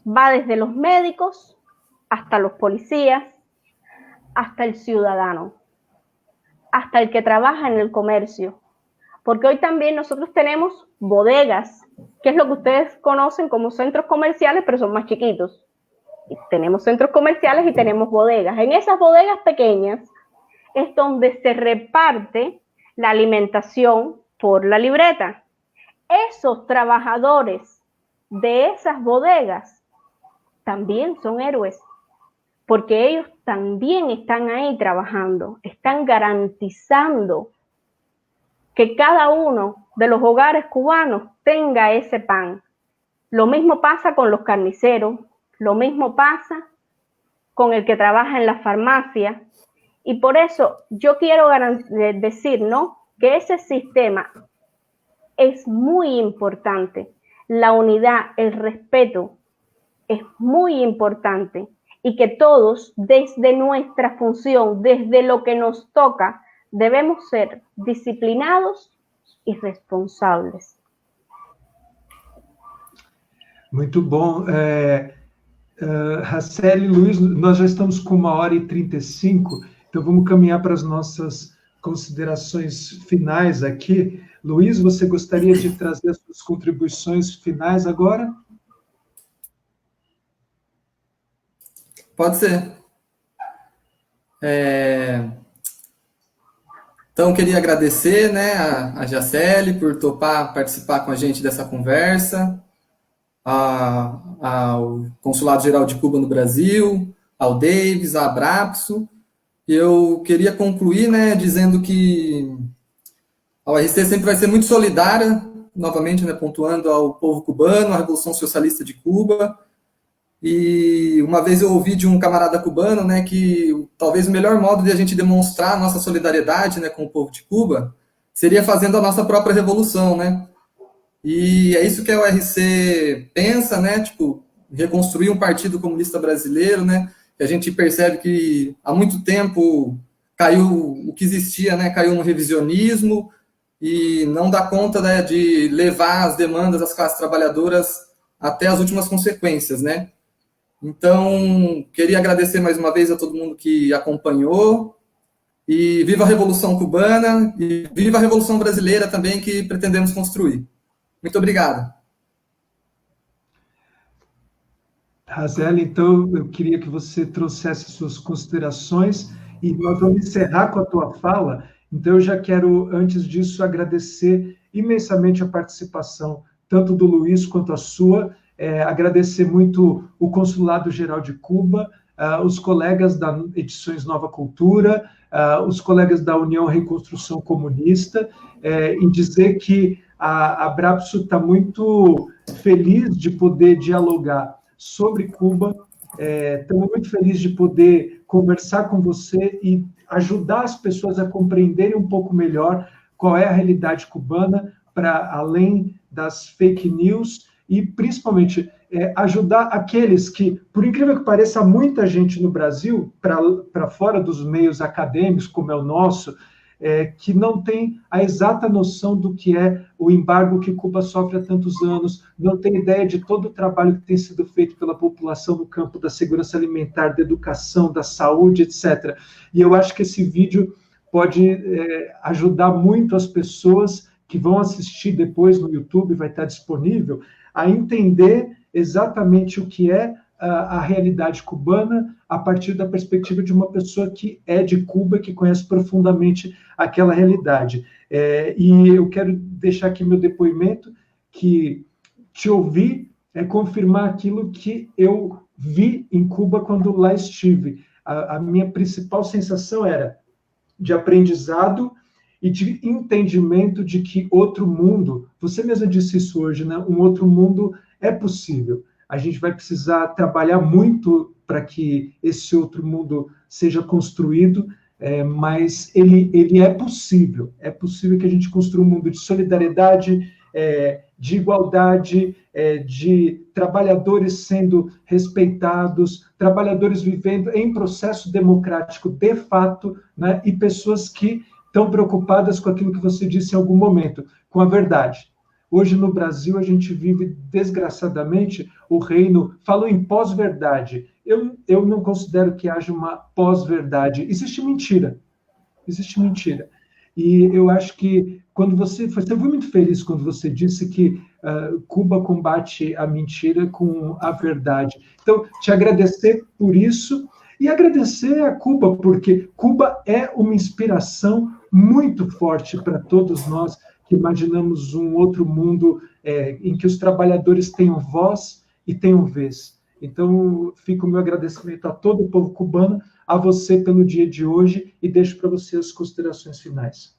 Va desde los médicos hasta los policías, hasta el ciudadano, hasta el que trabaja en el comercio. Porque hoy también nosotros tenemos bodegas, que es lo que ustedes conocen como centros comerciales, pero son más chiquitos. Y tenemos centros comerciales y tenemos bodegas. En esas bodegas pequeñas es donde se reparte la alimentación por la libreta. Esos trabajadores de esas bodegas también son héroes, porque ellos también están ahí trabajando, están garantizando que cada uno de los hogares cubanos tenga ese pan. Lo mismo pasa con los carniceros, lo mismo pasa con el que trabaja en la farmacia, y por eso yo quiero decir, ¿no?, que ese sistema es muy importante. La unidad, el respeto es muy importante, y que todos, desde nuestra función, desde lo que nos toca, debemos ser disciplinados e responsáveis. Muito bom. Raceli, Luiz, nós já estamos com 1h35, então vamos caminhar para as nossas considerações finais aqui. Luiz, você gostaria de trazer as suas contribuições finais agora? Pode ser. Então, queria agradecer, né, a Jacely por topar participar com a gente dessa conversa, ao Consulado Geral de Cuba no Brasil, ao Davis, à Abrapso. E eu queria concluir, né, dizendo que a URC sempre vai ser muito solidária, novamente, né, pontuando ao povo cubano, à Revolução Socialista de Cuba. E uma vez eu ouvi de um camarada cubano, né, que talvez o melhor modo de a gente demonstrar a nossa solidariedade, né, com o povo de Cuba seria fazendo a nossa própria revolução, né? E é isso que a URC pensa, né, tipo, reconstruir um partido comunista brasileiro, né? E a gente percebe que há muito tempo caiu o que existia, né, caiu no revisionismo e não dá conta, né, de levar as demandas das classes trabalhadoras até as últimas consequências, né? Então, queria agradecer mais uma vez a todo mundo que acompanhou, e viva a Revolução Cubana, e viva a Revolução Brasileira também, que pretendemos construir. Muito obrigado. Raceli, então, eu queria que você trouxesse suas considerações, e nós vamos encerrar com a tua fala. Então, eu já quero, antes disso, agradecer imensamente a participação, tanto do Luiz quanto a sua, agradecer muito o Consulado Geral de Cuba, os colegas da Edições Nova Cultura, os colegas da União Reconstrução Comunista, e dizer que a Abrapso está muito feliz de poder dialogar sobre Cuba, estamos muito felizes de poder conversar com você e ajudar as pessoas a compreenderem um pouco melhor qual é a realidade cubana, para além das fake news, e principalmente ajudar aqueles que, por incrível que pareça, há muita gente no Brasil, para fora dos meios acadêmicos, como é o nosso, que não tem a exata noção do que é o embargo que Cuba sofre há tantos anos, não tem ideia de todo o trabalho que tem sido feito pela população no campo da segurança alimentar, da educação, da saúde, etc. E eu acho que esse vídeo pode ajudar muito as pessoas que vão assistir depois no YouTube, vai estar disponível, a entender exatamente o que é a realidade cubana a partir da perspectiva de uma pessoa que é de Cuba, que conhece profundamente aquela realidade. E eu quero deixar aqui meu depoimento, que te ouvir é confirmar aquilo que eu vi em Cuba quando lá estive. A minha principal sensação era de aprendizado e de entendimento de que outro mundo, você mesmo disse isso hoje, né? Um outro mundo é possível. A gente vai precisar trabalhar muito para que esse outro mundo seja construído, mas ele é possível. É possível que a gente construa um mundo de solidariedade, de igualdade, de trabalhadores sendo respeitados, trabalhadores vivendo em processo democrático de fato, né? E pessoas que estão preocupadas com aquilo que você disse em algum momento, com a verdade. Hoje, no Brasil, a gente vive, desgraçadamente, o reino... Falou em pós-verdade. Eu não considero que haja uma pós-verdade. Existe mentira. Existe mentira. E eu acho que quando você foi muito feliz quando você disse que Cuba combate a mentira com a verdade. Então, te agradecer por isso. E agradecer a Cuba, porque Cuba é uma inspiração muito forte para todos nós que imaginamos um outro mundo em que os trabalhadores tenham voz e tenham vez. Então, fica o meu agradecimento a todo o povo cubano, a você pelo dia de hoje, e deixo para você as considerações finais.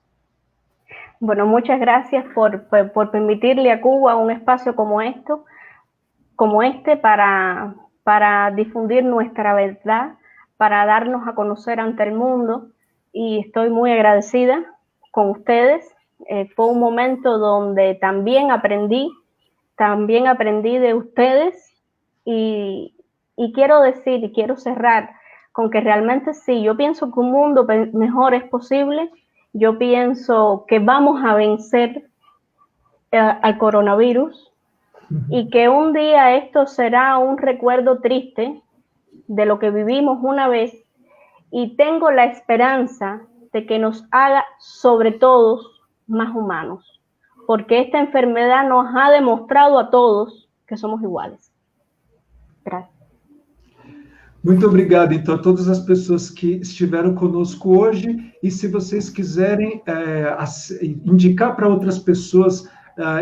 Bueno, muchas gracias por permitirle a Cuba un espacio como este para difundir nuestra verdad, para darnos a conocer ante el mundo, y estoy muy agradecida con ustedes. Fue un momento donde también aprendí de ustedes, y quiero decir y quiero cerrar con que realmente sí, yo pienso que un mundo mejor es posible. Yo pienso que vamos a vencer al coronavirus y que un día esto será un recuerdo triste de lo que vivimos una vez, y tengo la esperanza de que nos haga sobre todos más humanos, porque esta enfermedad nos ha demostrado a todos que somos iguales. Gracias. Muito obrigado, então, a todas as pessoas que estiveram conosco hoje, e se vocês quiserem indicar para outras pessoas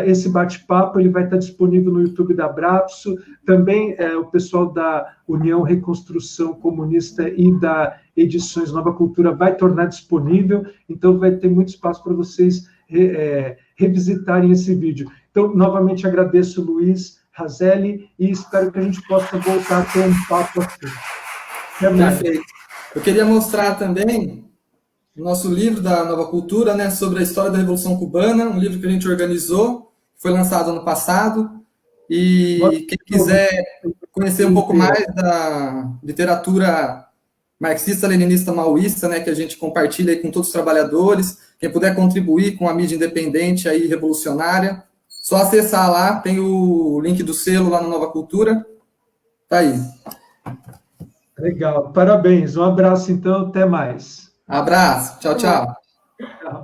esse bate-papo, ele vai estar disponível no YouTube da Abrapso, também o pessoal da União Reconstrução Comunista e da Edições Nova Cultura vai tornar disponível, então vai ter muito espaço para vocês revisitarem esse vídeo. Então, novamente agradeço, Luiz Razelli, e espero que a gente possa voltar a ter um papo assim. Perfeito. Eu queria mostrar também o nosso livro da Nova Cultura, né, sobre a história da Revolução Cubana, um livro que a gente organizou, foi lançado ano passado, e quem quiser conhecer um pouco mais da literatura marxista-leninista maoísta, né, que a gente compartilha aí com todos os trabalhadores, quem puder contribuir com a mídia independente aí revolucionária, só acessar lá, tem o link do selo lá no Nova Cultura, tá aí. Legal, parabéns, um abraço então, até mais. Abraço, tchau, tchau. Tchau.